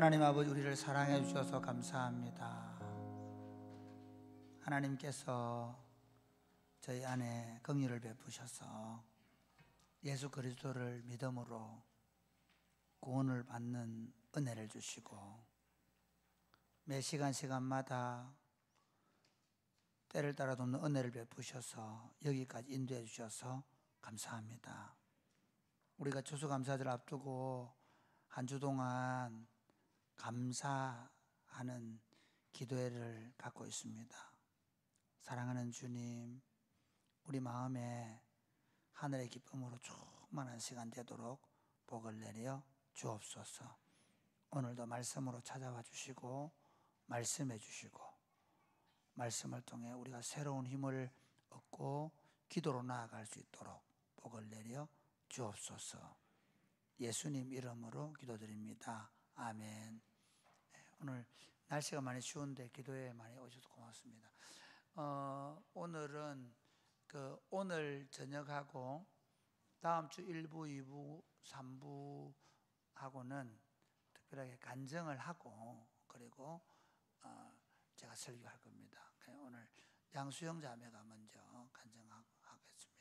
하나님 아버지, 우리를 사랑해 주셔서 감사합니다. 하나님께서 저희 안에 긍휼을 베푸셔서 예수 그리스도를 믿음으로 구원을 받는 은혜를 주시고, 매 시간마다 때를 따라 돕는 은혜를 베푸셔서 여기까지 인도해 주셔서 감사합니다. 우리가 추수감사절 앞두고 한 주 동안 감사하는 기도회를 갖고 있습니다. 사랑하는 주님, 우리 마음에 하늘의 기쁨으로 충만한 시간 되도록 복을 내려 주옵소서. 오늘도 말씀으로 찾아와 주시고 말씀해 주시고, 말씀을 통해 우리가 새로운 힘을 얻고 기도로 나아갈 수 있도록 복을 내려 주옵소서. 예수님 이름으로 기도드립니다. 아멘. 오늘 날씨가 많이 추운데 기도에 많이 오셔서 고맙습니다. 오늘은 오늘 저녁하고 다음 주 1부, 2부, 3부 하고는 특별하게 간증을 하고, 그리고 제가 설교할 겁니다. 오늘 양수영 자매가 먼저 간증하겠습니다.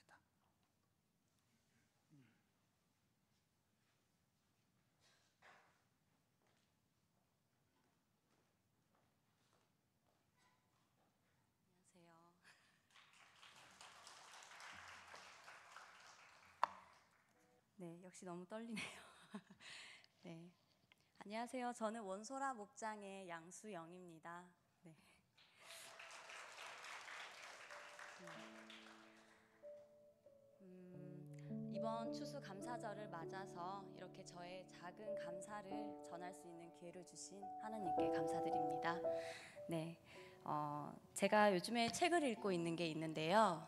네, 역시 너무 떨리네요. 네, 안녕하세요. 저는 원소라 목장의 양수영입니다. 네. 이번 추수 감사절을 맞아서 이렇게 저의 작은 감사를 전할 수 있는 기회를 주신 하나님께 감사드립니다. 네, 제가 요즘에 책을 읽고 있는 게 있는데요.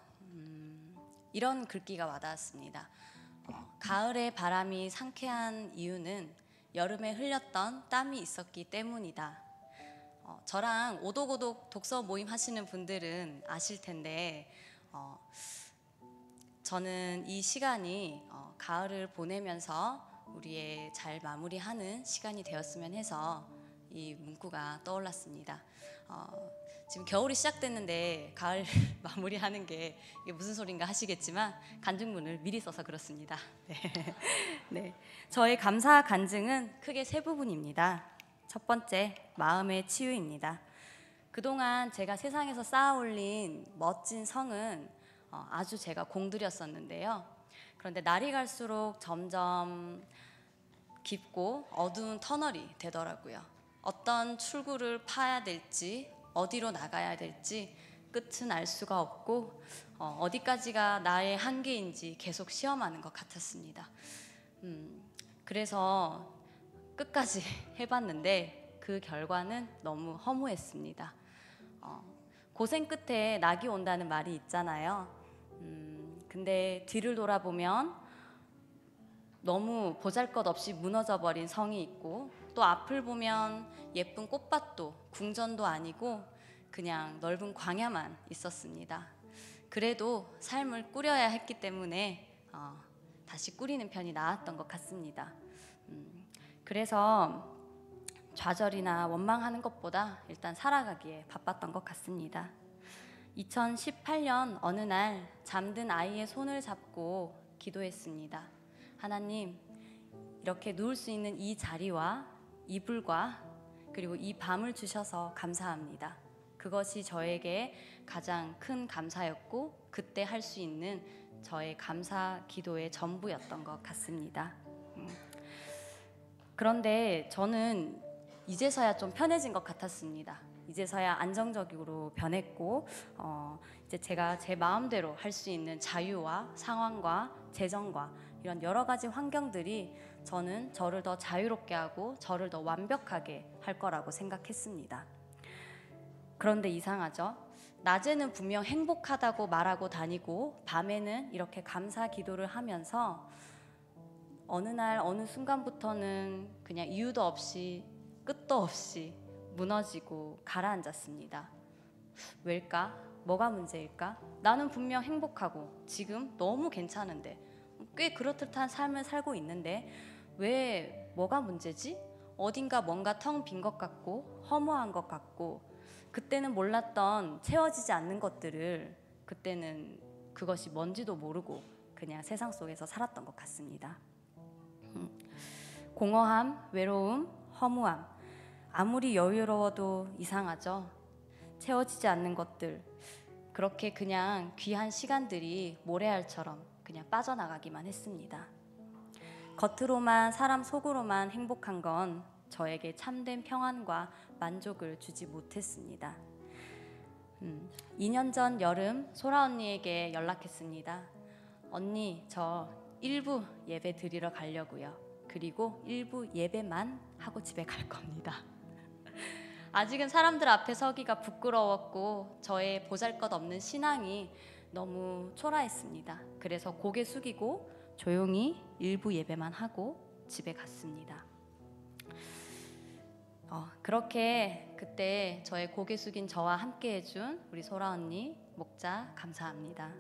이런 글귀가 와닿았습니다. 가을의 바람이 상쾌한 이유는 여름에 흘렸던 땀이 있었기 때문이다. 저랑 오독오독 독서 모임 하시는 분들은 아실 텐데, 저는 이 시간이 가을을 보내면서 우리의 잘 마무리하는 시간이 되었으면 해서 이 문구가 떠올랐습니다. 지금 겨울이 시작됐는데 가을 마무리하는 게 이게 무슨 소린가 하시겠지만 간증문을 미리 써서 그렇습니다. 네. 네. 저의 감사 간증은 크게 세 부분입니다. 첫 번째, 마음의 치유입니다. 그동안 제가 세상에서 쌓아올린 멋진 성은 아주 제가 공들였었는데요. 그런데 날이 갈수록 점점 깊고 어두운 터널이 되더라고요. 어떤 출구를 파야 될지, 어디로 나가야 될지 끝은 알 수가 없고, 어디까지가 나의 한계인지 계속 시험하는 것 같았습니다. 그래서 끝까지 해봤는데 그 결과는 너무 허무했습니다. 고생 끝에 낙이 온다는 말이 있잖아요. 근데 뒤를 돌아보면 너무 보잘것없이 무너져버린 성이 있고, 또 앞을 보면 예쁜 꽃밭도 궁전도 아니고 그냥 넓은 광야만 있었습니다. 그래도 삶을 꾸려야 했기 때문에 다시 꾸리는 편이 나았던 것 같습니다. 그래서 좌절이나 원망하는 것보다 일단 살아가기에 바빴던 것 같습니다. 2018년 어느 날 잠든 아이의 손을 잡고 기도했습니다. 하나님, 이렇게 누울 수 있는 이 자리와 이불과 그리고 이 밤을 주셔서 감사합니다. 그것이 저에게 가장 큰 감사였고, 그때 할 수 있는 저의 감사 기도의 전부였던 것 같습니다. 그런데 저는 이제서야 좀 편해진 것 같았습니다. 이제서야 안정적으로 변했고, 이제 제가 제 마음대로 할 수 있는 자유와 상황과 재정과 이런 여러 가지 환경들이 저는 저를 더 자유롭게 하고 저를 더 완벽하게 할 거라고 생각했습니다. 그런데 이상하죠? 낮에는 분명 행복하다고 말하고 다니고 밤에는 이렇게 감사 기도를 하면서 어느 날 어느 순간부터는 그냥 이유도 없이 끝도 없이 무너지고 가라앉았습니다. 왜일까? 뭐가 문제일까? 나는 분명 행복하고 지금 너무 괜찮은데, 꽤 그렇듯한 삶을 살고 있는데 왜 뭐가 문제지? 어딘가 뭔가 텅 빈 것 같고 허무한 것 같고, 그때는 몰랐던 채워지지 않는 것들을 그때는 그것이 뭔지도 모르고 그냥 세상 속에서 살았던 것 같습니다. 공허함, 외로움, 허무함, 아무리 여유로워도 이상하죠. 채워지지 않는 것들, 그렇게 그냥 귀한 시간들이 모래알처럼 그냥 빠져나가기만 했습니다. 겉으로만, 사람 속으로만 행복한 건 저에게 참된 평안과 만족을 주지 못했습니다. 2년 전 여름 소라 언니에게 연락했습니다. 언니, 저 일부 예배 드리러 가려고요. 그리고 일부 예배만 하고 집에 갈 겁니다. 아직은 사람들 앞에 서기가 부끄러웠고 저의 보잘것없는 신앙이 너무 초라했습니다. 그래서 고개 숙이고 조용히 일부 예배만 하고 집에 갔습니다. 그렇게 그때 저의 고개 숙인 저와 함께 해준 우리 소라 언니, 목자 감사합니다.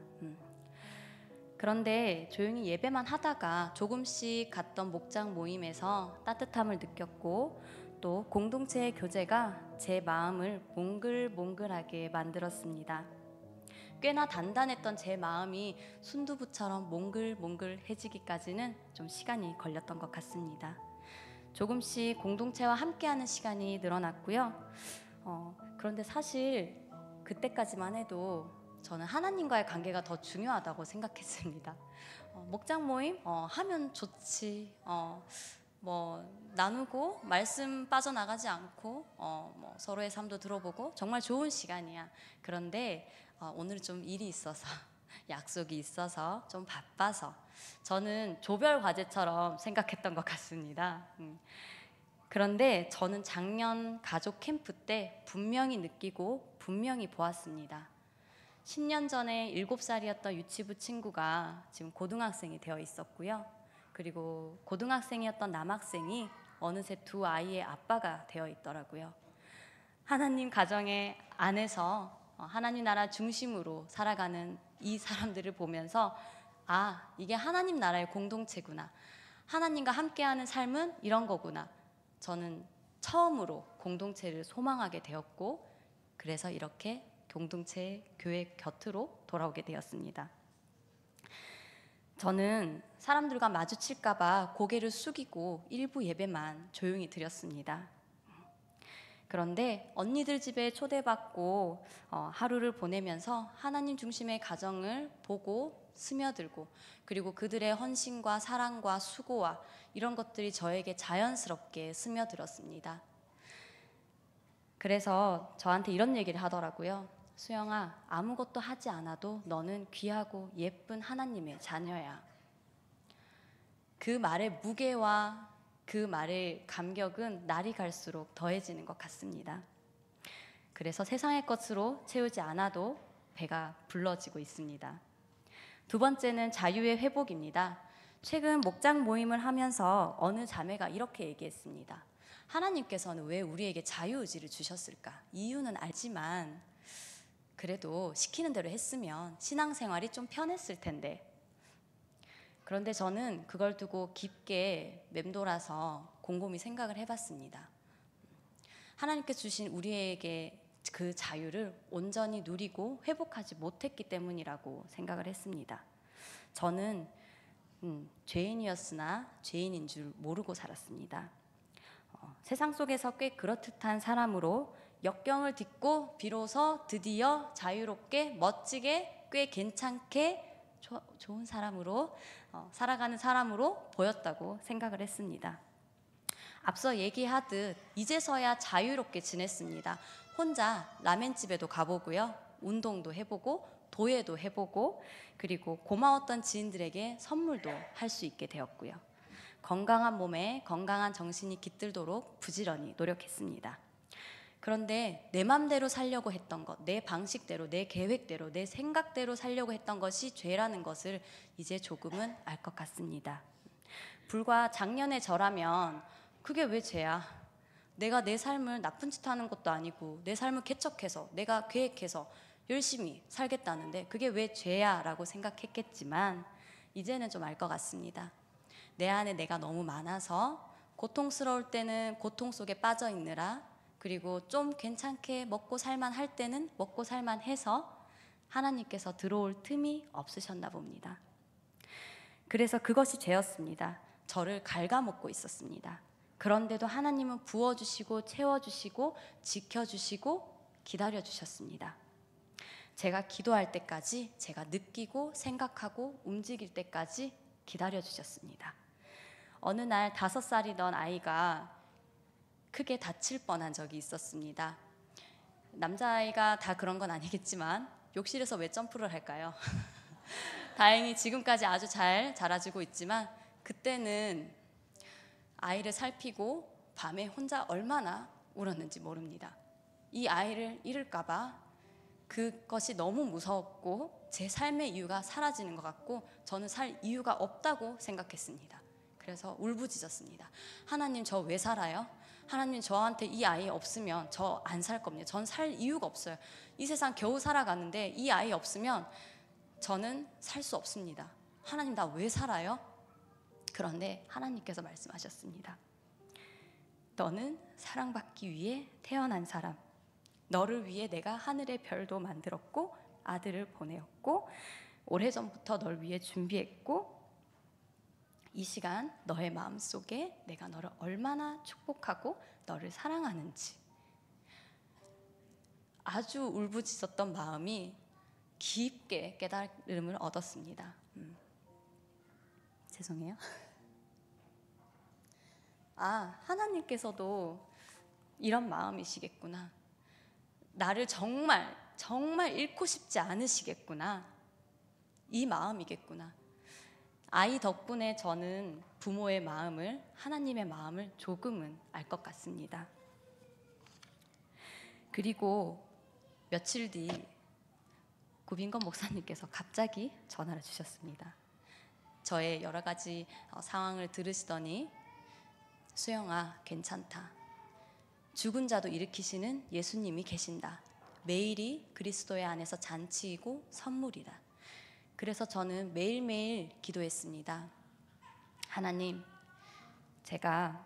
그런데 조용히 예배만 하다가 조금씩 갔던 목장 모임에서 따뜻함을 느꼈고, 또 공동체의 교제가 제 마음을 몽글몽글하게 만들었습니다. 꽤나 단단했던 제 마음이 순두부처럼 몽글몽글해지기까지는 좀 시간이 걸렸던 것 같습니다. 조금씩 공동체와 함께하는 시간이 늘어났고요. 그런데 사실 그때까지만 해도 저는 하나님과의 관계가 더 중요하다고 생각했습니다. 목장 모임 하면 좋지, 뭐 나누고 말씀 빠져나가지 않고 뭐 서로의 삶도 들어보고 정말 좋은 시간이야. 그런데 오늘 좀 일이 있어서 약속이 있어서 좀 바빠서 저는 조별 과제처럼 생각했던 것 같습니다. 그런데 저는 작년 가족 캠프 때 분명히 느끼고 분명히 보았습니다. 10년 전에 7살이었던 유치부 친구가 지금 고등학생이 되어 있었고요. 그리고 고등학생이었던 남학생이 어느새 두 아이의 아빠가 되어 있더라고요. 하나님 가정의 안에서 하나님 나라 중심으로 살아가는 이 사람들을 보면서 이게 하나님 나라의 공동체구나. 하나님과 함께하는 삶은 이런 거구나. 저는 처음으로 공동체를 소망하게 되었고, 그래서 이렇게 공동체 교회 곁으로 돌아오게 되었습니다. 저는 사람들과 마주칠까 봐 고개를 숙이고 일부 예배만 조용히 드렸습니다. 그런데 언니들 집에 초대받고 하루를 보내면서 하나님 중심의 가정을 보고 스며들고, 그리고 그들의 헌신과 사랑과 수고와 이런 것들이 저에게 자연스럽게 스며들었습니다. 그래서 저한테 이런 얘기를 하더라고요. 수영아, 아무것도 하지 않아도 너는 귀하고 예쁜 하나님의 자녀야. 그 말의 무게와 그 말의 감격은 날이 갈수록 더해지는 것 같습니다. 그래서 세상의 것으로 채우지 않아도 배가 불러지고 있습니다. 두 번째는 자유의 회복입니다. 최근 목장 모임을 하면서 어느 자매가 이렇게 얘기했습니다. 하나님께서는 왜 우리에게 자유의지를 주셨을까? 이유는 알지만 그래도 시키는 대로 했으면 신앙생활이 좀 편했을 텐데. 그런데 저는 그걸 두고 깊게 맴돌아서 곰곰이 생각을 해봤습니다. 하나님께 주신 우리에게 그 자유를 온전히 누리고 회복하지 못했기 때문이라고 생각을 했습니다. 저는 죄인이었으나 죄인인 줄 모르고 살았습니다. 세상 속에서 꽤 그렇듯한 사람으로 역경을 딛고 비로소 드디어 자유롭게 멋지게 꽤 괜찮게 좋은 사람으로 살아가는 사람으로 보였다고 생각을 했습니다. 앞서 얘기하듯 이제서야 자유롭게 지냈습니다. 혼자 라멘집에도 가보고요, 운동도 해보고 도예도 해보고, 그리고 고마웠던 지인들에게 선물도 할 수 있게 되었고요. 건강한 몸에 건강한 정신이 깃들도록 부지런히 노력했습니다. 그런데 내 맘대로 살려고 했던 것, 내 방식대로, 내 계획대로, 내 생각대로 살려고 했던 것이 죄라는 것을 이제 조금은 알 것 같습니다. 불과 작년의 저라면 그게 왜 죄야? 내가 내 삶을 나쁜 짓 하는 것도 아니고 내 삶을 개척해서 내가 계획해서 열심히 살겠다는데 그게 왜 죄야? 라고 생각했겠지만 이제는 좀 알 것 같습니다. 내 안에 내가 너무 많아서 고통스러울 때는 고통 속에 빠져 있느라, 그리고 좀 괜찮게 먹고 살만 할 때는 먹고 살만 해서 하나님께서 들어올 틈이 없으셨나 봅니다. 그래서 그것이 죄였습니다. 저를 갉아먹고 있었습니다. 그런데도 하나님은 부어주시고 채워주시고 지켜주시고 기다려주셨습니다. 제가 기도할 때까지, 제가 느끼고 생각하고 움직일 때까지 기다려주셨습니다. 어느 날 5살이던 아이가 크게 다칠 뻔한 적이 있었습니다. 남자아이가 다 그런 건 아니겠지만 욕실에서 왜 점프를 할까요? 다행히 지금까지 아주 잘 자라주고 있지만, 그때는 아이를 살피고 밤에 혼자 얼마나 울었는지 모릅니다. 이 아이를 잃을까봐 그것이 너무 무서웠고 제 삶의 이유가 사라지는 것 같고 저는 살 이유가 없다고 생각했습니다. 그래서 울부짖었습니다. 하나님, 저 왜 살아요? 하나님, 저한테 이 아이 없으면 저 안 살 겁니다. 전 살 이유가 없어요. 이 세상 겨우 살아가는데 이 아이 없으면 저는 살 수 없습니다. 하나님, 나 왜 살아요? 그런데 하나님께서 말씀하셨습니다. 너는 사랑받기 위해 태어난 사람, 너를 위해 내가 하늘의 별도 만들었고 아들을 보내었고 오래전부터 널 위해 준비했고, 이 시간 너의 마음속에 내가 너를 얼마나 축복하고 너를 사랑하는지. 아주 울부짖었던 마음이 깊게 깨달음을 얻었습니다. 죄송해요. 하나님께서도 이런 마음이시겠구나. 나를 정말 정말 잃고 싶지 않으시겠구나. 이 마음이겠구나. 아이 덕분에 저는 부모의 마음을, 하나님의 마음을 조금은 알 것 같습니다. 그리고 며칠 뒤 구빈건 목사님께서 갑자기 전화를 주셨습니다. 저의 여러 가지 상황을 들으시더니, 수영아, 괜찮다. 죽은 자도 일으키시는 예수님이 계신다. 매일이 그리스도의 안에서 잔치이고 선물이다. 그래서 저는 매일매일 기도했습니다. 하나님, 제가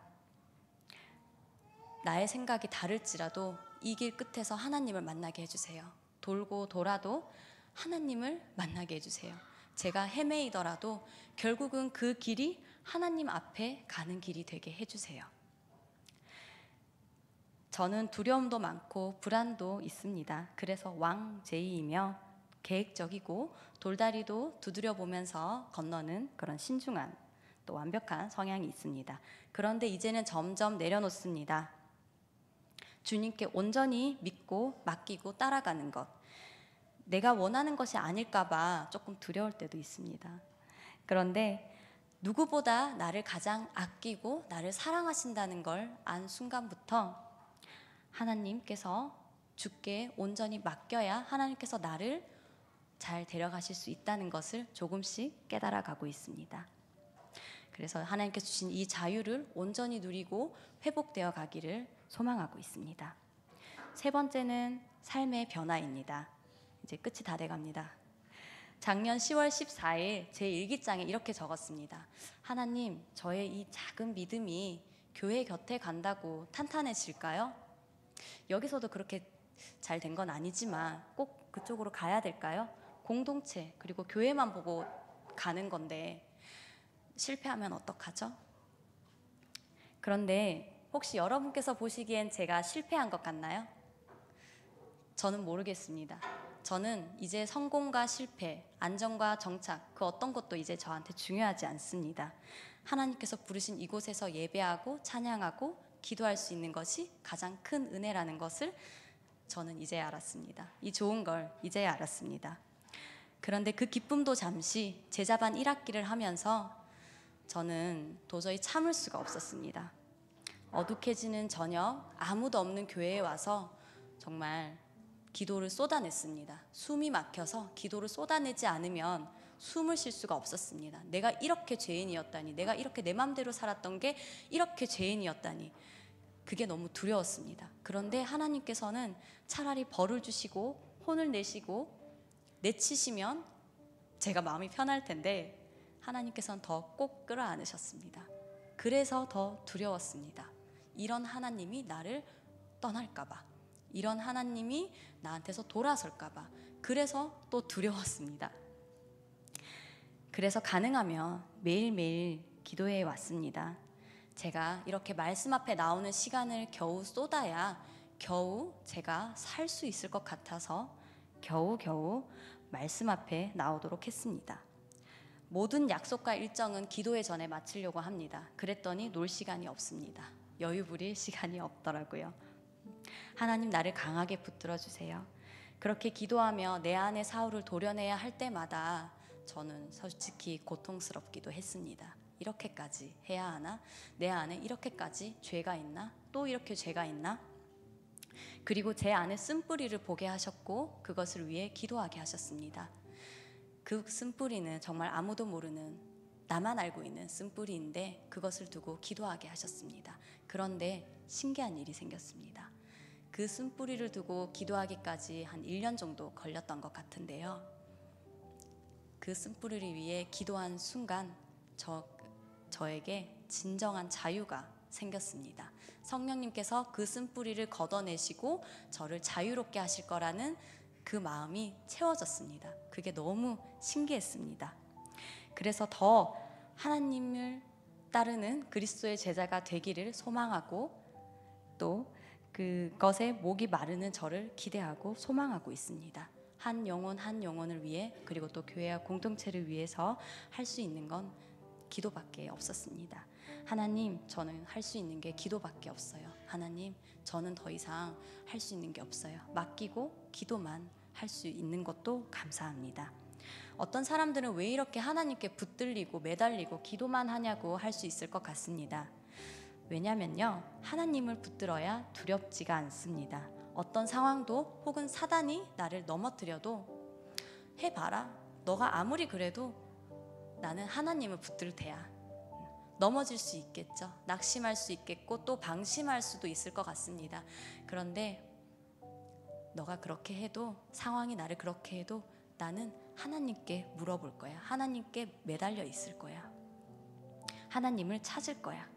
나의 생각이 다를지라도 이 길 끝에서 하나님을 만나게 해주세요. 돌고 돌아도 하나님을 만나게 해주세요. 제가 헤매이더라도 결국은 그 길이 하나님 앞에 가는 길이 되게 해주세요. 저는 두려움도 많고 불안도 있습니다. 그래서 왕제이이며 계획적이고 돌다리도 두드려 보면서 건너는 그런 신중한, 또 완벽한 성향이 있습니다. 그런데 이제는 점점 내려놓습니다. 주님께 온전히 믿고 맡기고 따라가는 것, 내가 원하는 것이 아닐까봐 조금 두려울 때도 있습니다. 그런데 누구보다 나를 가장 아끼고 나를 사랑하신다는 걸 안 순간부터 하나님께서 주께 온전히 맡겨야 하나님께서 나를 잘 데려가실 수 있다는 것을 조금씩 깨달아가고 있습니다. 그래서 하나님께서 주신 이 자유를 온전히 누리고 회복되어 가기를 소망하고 있습니다. 세 번째는 삶의 변화입니다. 이제 끝이 다 돼갑니다. 작년 10월 14일 제 일기장에 이렇게 적었습니다. 하나님, 저의 이 작은 믿음이 교회 곁에 간다고 탄탄해질까요? 여기서도 그렇게 잘 된 건 아니지만 꼭 그쪽으로 가야 될까요? 공동체 그리고 교회만 보고 가는 건데 실패하면 어떡하죠? 그런데 혹시 여러분께서 보시기엔 제가 실패한 것 같나요? 저는 모르겠습니다. 저는 이제 성공과 실패, 안정과 정착, 그 어떤 것도 이제 저한테 중요하지 않습니다. 하나님께서 부르신 이곳에서 예배하고 찬양하고 기도할 수 있는 것이 가장 큰 은혜라는 것을 저는 이제야 알았습니다. 이 좋은 걸 이제야 알았습니다. 그런데 그 기쁨도 잠시 제자반 1학기를 하면서 저는 도저히 참을 수가 없었습니다. 어둑해지는 저녁, 아무도 없는 교회에 와서 정말 기도를 쏟아냈습니다. 숨이 막혀서 기도를 쏟아내지 않으면 숨을 쉴 수가 없었습니다. 내가 이렇게 죄인이었다니, 내가 이렇게 내 맘대로 살았던 게 이렇게 죄인이었다니, 그게 너무 두려웠습니다. 그런데 하나님께서는 차라리 벌을 주시고 혼을 내시고 내치시면 제가 마음이 편할 텐데 하나님께서는 더 꼭 끌어안으셨습니다. 그래서 더 두려웠습니다. 이런 하나님이 나를 떠날까봐, 이런 하나님이 나한테서 돌아설까봐, 그래서 또 두려웠습니다. 그래서 가능하면 매일매일 기도해 왔습니다. 제가 이렇게 말씀 앞에 나오는 시간을 겨우 쏟아야 겨우 제가 살 수 있을 것 같아서 겨우 말씀 앞에 나오도록 했습니다. 모든 약속과 일정은 기도회 전에 마치려고 합니다. 그랬더니 놀 시간이 없습니다. 여유 부릴 시간이 없더라고요. 하나님, 나를 강하게 붙들어 주세요. 그렇게 기도하며 내 안의 사울을 도려내야 할 때마다 저는 솔직히 고통스럽기도 했습니다. 이렇게까지 해야 하나? 내 안에 이렇게까지 죄가 있나? 또 이렇게 죄가 있나? 그리고 제 안에 쓴뿌리를 보게 하셨고 그것을 위해 기도하게 하셨습니다. 그 쓴뿌리는 정말 아무도 모르는, 나만 알고 있는 쓴뿌리인데 그것을 두고 기도하게 하셨습니다. 그런데 신기한 일이 생겼습니다. 그 쓴뿌리를 두고 기도하기까지 한 1년 정도 걸렸던 것 같은데요. 그 쓴뿌리를 위해 기도한 순간 저에게 진정한 자유가 생겼습니다. 성령님께서 그 쓴뿌리를 걷어내시고 저를 자유롭게 하실 거라는 그 마음이 채워졌습니다. 그게 너무 신기했습니다. 그래서 더 하나님을 따르는 그리스도의 제자가 되기를 소망하고 또 그것에 목이 마르는 저를 기대하고 소망하고 있습니다. 한 영혼을 위해, 그리고 또 교회와 공동체를 위해서 할 수 있는 건 기도밖에 없었습니다. 하나님, 저는 할 수 있는 게 기도밖에 없어요. 하나님, 저는 더 이상 할 수 있는 게 없어요. 맡기고 기도만 할 수 있는 것도 감사합니다. 어떤 사람들은 왜 이렇게 하나님께 붙들리고 매달리고 기도만 하냐고 할 수 있을 것 같습니다. 왜냐면요, 하나님을 붙들어야 두렵지가 않습니다. 어떤 상황도 혹은 사단이 나를 넘어뜨려도 해봐라, 너가 아무리 그래도 나는 하나님을 붙들 테야. 넘어질 수 있겠죠. 낙심할 수 있겠고 또 방심할 수도 있을 것 같습니다. 그런데 너가 그렇게 해도, 상황이 나를 그렇게 해도 나는 하나님께 물어볼 거야. 하나님께 매달려 있을 거야. 하나님을 찾을 거야.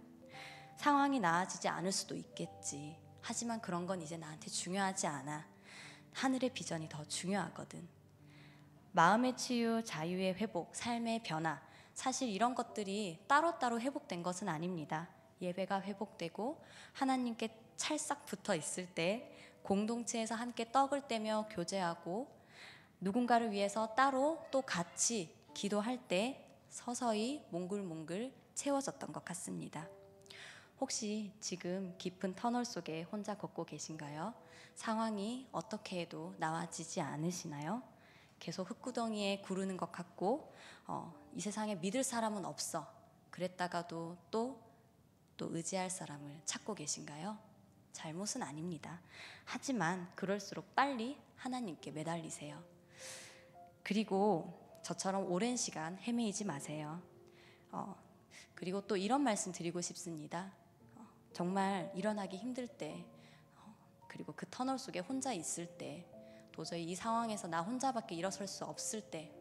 상황이 나아지지 않을 수도 있겠지. 하지만 그런 건 이제 나한테 중요하지 않아. 하늘의 비전이 더 중요하거든. 마음의 치유, 자유의 회복, 삶의 변화, 사실 이런 것들이 따로따로 회복된 것은 아닙니다. 예배가 회복되고 하나님께 찰싹 붙어 있을 때, 공동체에서 함께 떡을 떼며 교제하고 누군가를 위해서 따로 또 같이 기도할 때 서서히 몽글몽글 채워졌던 것 같습니다. 혹시 지금 깊은 터널 속에 혼자 걷고 계신가요? 상황이 어떻게 해도 나아지지 않으시나요? 계속 흙구덩이에 구르는 것 같고 이 세상에 믿을 사람은 없어. 그랬다가도 또 의지할 사람을 찾고 계신가요? 잘못은 아닙니다. 하지만 그럴수록 빨리 하나님께 매달리세요. 그리고 저처럼 오랜 시간 헤매이지 마세요. 그리고 또 이런 말씀 드리고 싶습니다. 정말 일어나기 힘들 때, 그리고 그 터널 속에 혼자 있을 때, 도저히 이 상황에서 나 혼자밖에 일어설 수 없을 때,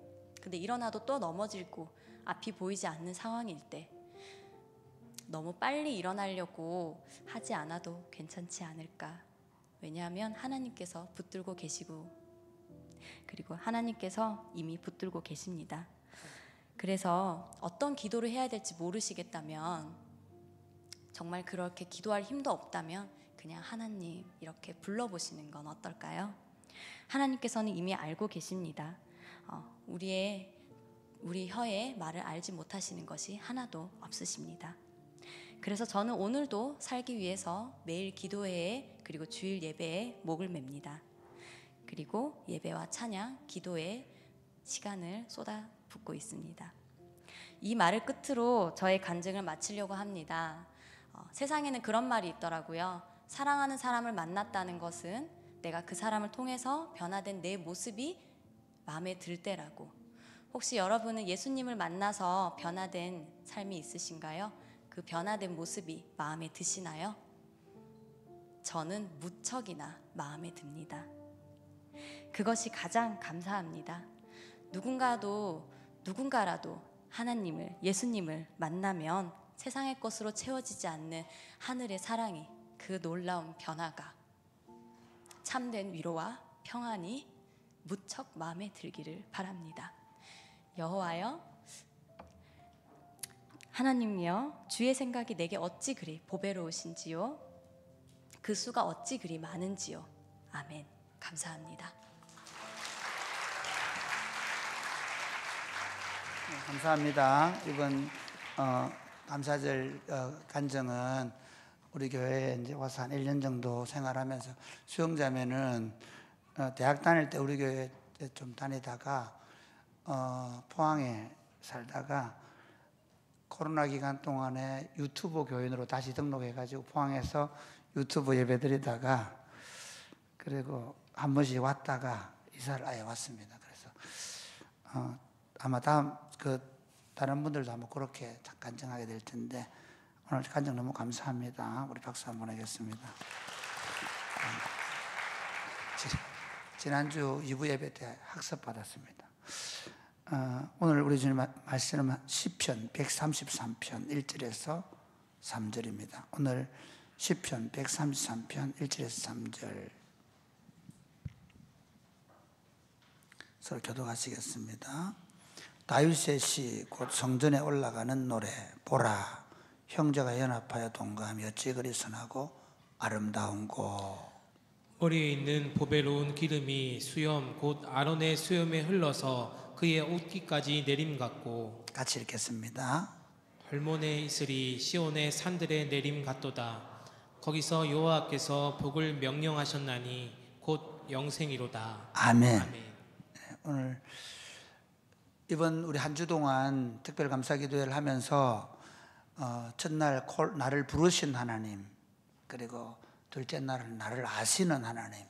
근데 일어나도 또 넘어지고 앞이 보이지 않는 상황일 때, 너무 빨리 일어나려고 하지 않아도 괜찮지 않을까. 왜냐하면 하나님께서 붙들고 계시고, 그리고 하나님께서 이미 붙들고 계십니다. 그래서 어떤 기도를 해야 될지 모르시겠다면, 정말 그렇게 기도할 힘도 없다면 그냥 하나님 이렇게 불러보시는 건 어떨까요? 하나님께서는 이미 알고 계십니다. 우리 혀에 말을 알지 못하시는 것이 하나도 없으십니다. 그래서 저는 오늘도 살기 위해서 매일 기도회에, 그리고 주일 예배에 목을 맵니다. 그리고 예배와 찬양, 기도에 시간을 쏟아붓고 있습니다. 이 말을 끝으로 저의 간증을 마치려고 합니다. 세상에는 그런 말이 있더라고요. 사랑하는 사람을 만났다는 것은 내가 그 사람을 통해서 변화된 내 모습이 마음에 들 때라고. 혹시 여러분은 예수님을 만나서 변화된 삶이 있으신가요? 그 변화된 모습이 마음에 드시나요? 저는 무척이나 마음에 듭니다. 그것이 가장 감사합니다. 누군가라도 하나님을, 예수님을 만나면 세상의 것으로 채워지지 않는 하늘의 사랑이, 그 놀라운 변화가, 참된 위로와 평안이 무척 마음에 들기를 바랍니다. 여호와여, 하나님이여, 주의 생각이 내게 어찌 그리 보배로우신지요, 그 수가 어찌 그리 많은지요. 아멘. 감사합니다. 네, 감사합니다. 이번 감사절 간증은 우리 교회에 이제 와서 한 1년 정도 생활하면서, 수영자매는 대학 다닐 때 우리 교회 좀 다니다가 포항에 살다가 코로나 기간 동안에 유튜브 교인으로 다시 등록해가지고 포항에서 유튜브 예배 드리다가, 그리고 한 번씩 왔다가 이사를 아예 왔습니다. 그래서 아마 다른 분들도 아마 그렇게 간증하게 될 텐데, 오늘 간증 너무 감사합니다. 우리 박수 한번 하겠습니다. 지난주 2부 예배 때 학습 받았습니다. 오늘 우리 주님 말씀은 시편 133편 1절에서 3절입니다. 오늘 시편 133편 1절에서 3절 서로 교독하시겠습니다. 다윗의 시, 곧 성전에 올라가는 노래. 보라, 형제가 연합하여 동거하며 어찌 그리 선하고 아름다운고. 머리에 있는 보배로운 기름이 수염 곧 아론의 수염에 흘러서 그의 옷깃까지 내림 같고. 같이 읽겠습니다. 헐몬의 이슬이 시온의 산들에 내림 같도다. 거기서 여호와께서 복을 명령하셨나니 곧 영생이로다. 아멘. 아멘. 네, 오늘 이번 우리 한 주 동안 특별 감사 기도회를 하면서 첫날 나를 부르신 하나님, 그리고 둘째 날은 나를 아시는 하나님,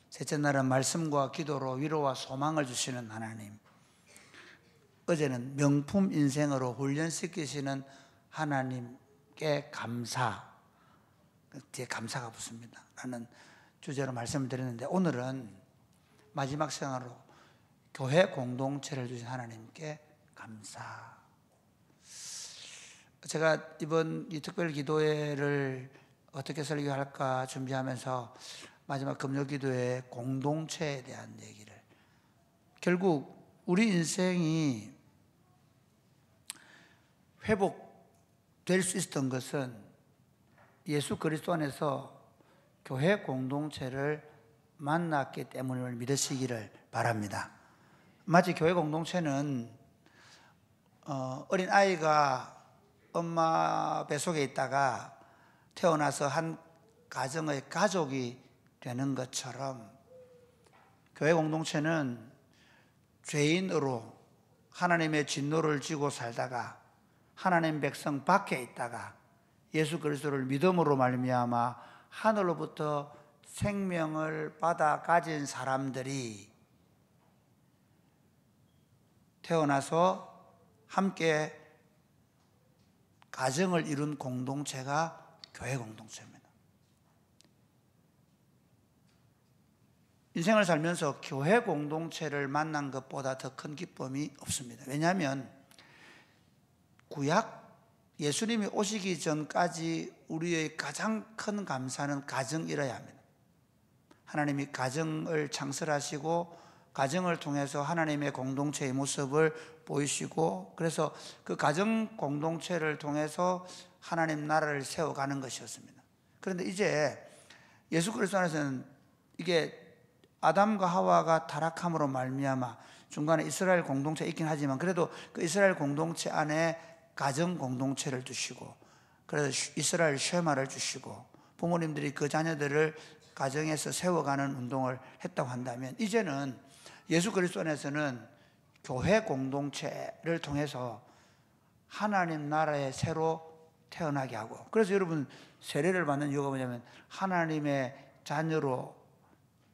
셋째 날은 말씀과 기도로 위로와 소망을 주시는 하나님, 어제는 명품 인생으로 훈련시키시는 하나님께 감사, 뒤에 감사가 붙습니다 라는 주제로 말씀을 드렸는데, 오늘은 마지막 생활로 교회 공동체를 주신 하나님께 감사. 제가 이번 이 특별 기도회를 어떻게 설교할까 준비하면서 마지막 금요 기도회 공동체에 대한 얘기를, 결국 우리 인생이 회복될 수 있었던 것은 예수 그리스도 안에서 교회 공동체를 만났기 때문을 믿으시기를 바랍니다. 마치 교회 공동체는 어린 아이가 엄마 뱃속에 있다가 태어나서 한 가정의 가족이 되는 것처럼, 교회 공동체는 죄인으로 하나님의 진노를 지고 살다가 하나님 백성 밖에 있다가 예수 그리스도를 믿음으로 말미암아 하늘로부터 생명을 받아 가진 사람들이 태어나서 함께 가정을 이룬 공동체가 교회 공동체입니다. 인생을 살면서 교회 공동체를 만난 것보다 더 큰 기쁨이 없습니다. 왜냐하면 구약 예수님이 오시기 전까지 우리의 가장 큰 감사는 가정이라야 합니다. 하나님이 가정을 창설하시고 가정을 통해서 하나님의 공동체의 모습을 보이시고, 그래서 그 가정 공동체를 통해서 하나님 나라를 세워가는 것이었습니다. 그런데 이제 예수 그리스도 안에서는 이게 아담과 하와가 타락함으로 말미암아 중간에 이스라엘 공동체 있긴 하지만, 그래도 그 이스라엘 공동체 안에 가정 공동체를 두시고, 그래서 이스라엘 쉐마를 주시고 부모님들이 그 자녀들을 가정에서 세워가는 운동을 했다고 한다면, 이제는 예수 그리스도 안에서는 교회 공동체를 통해서 하나님 나라에 새로 태어나게 하고, 그래서 여러분 세례를 받는 이유가 뭐냐면 하나님의 자녀로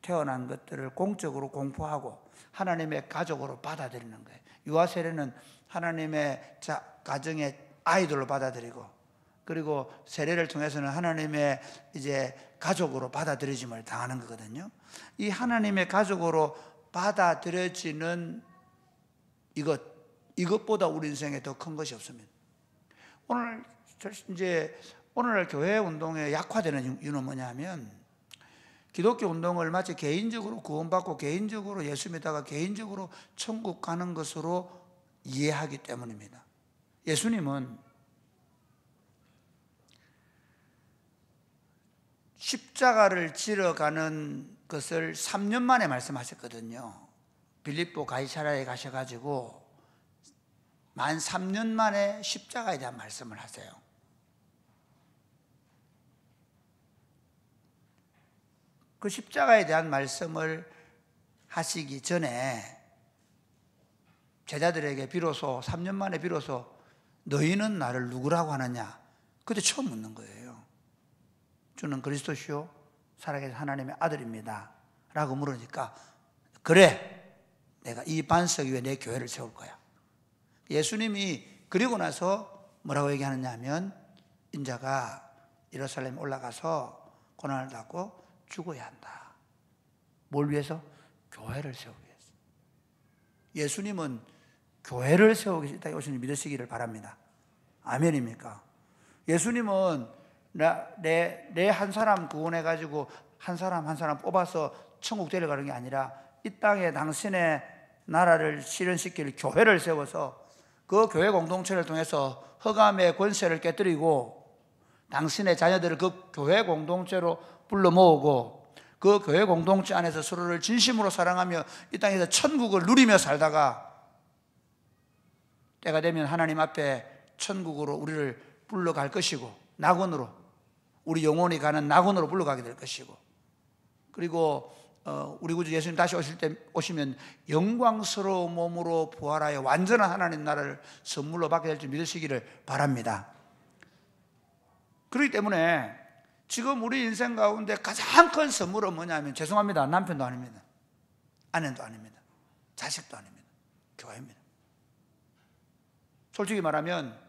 태어난 것들을 공적으로 공포하고 하나님의 가족으로 받아들이는 거예요. 유아 세례는 하나님의 가정의 아이들로 받아들이고, 그리고 세례를 통해서는 하나님의 이제 가족으로 받아들여짐을 당하는 거거든요. 이 하나님의 가족으로 받아들여지는 이것보다 우리 인생에 더 큰 것이 없습니다. 오늘 교회 운동에 약화되는 이유는 뭐냐면, 기독교 운동을 마치 개인적으로 구원받고 개인적으로 예수 믿다가 개인적으로 천국 가는 것으로 이해하기 때문입니다. 예수님은 십자가를 지러 가는 것을 3년 만에 말씀하셨거든요. 빌립보 가이사랴에 가셔가지고 만 3년 만에 십자가에 대한 말씀을 하세요. 그 십자가에 대한 말씀을 하시기 전에 제자들에게 비로소 3년 만에 비로소 너희는 나를 누구라고 하느냐, 그때 처음 묻는 거예요. 주는 그리스도시요 살아계신 하나님의 아들입니다 라고 물으니까, 그래, 내가 이 반석 위에 내 교회를 세울 거야. 예수님이 그리고 나서 뭐라고 얘기하느냐 하면, 인자가 예루살렘에 올라가서 고난을 받고 죽어야 한다. 뭘 위해서? 교회를 세우기 위해서. 예수님은 교회를 세우기 위해서 이 땅에 오신 믿으시기를 바랍니다. 아멘입니까? 예수님은 내 한 사람 구원해가지고 한 사람 뽑아서 천국 데려가는 게 아니라, 이 땅에 당신의 나라를 실현시킬 교회를 세워서 그 교회 공동체를 통해서 흑암의 권세를 깨뜨리고 당신의 자녀들을 그 교회 공동체로 불러 모으고 그 교회 공동체 안에서 서로를 진심으로 사랑하며 이 땅에서 천국을 누리며 살다가 때가 되면 하나님 앞에 천국으로 우리를 불러갈 것이고, 낙원으로, 우리 영혼이 가는 낙원으로 불러가게 될 것이고, 그리고 우리 구주 예수님 다시 오시면 영광스러운 몸으로 부활하여 완전한 하나님 나라를 선물로 받게 될 줄 믿으시기를 바랍니다. 그렇기 때문에 지금 우리 인생 가운데 가장 큰 선물은 뭐냐면, 죄송합니다, 남편도 아닙니다, 아내도 아닙니다, 자식도 아닙니다, 교회입니다. 솔직히 말하면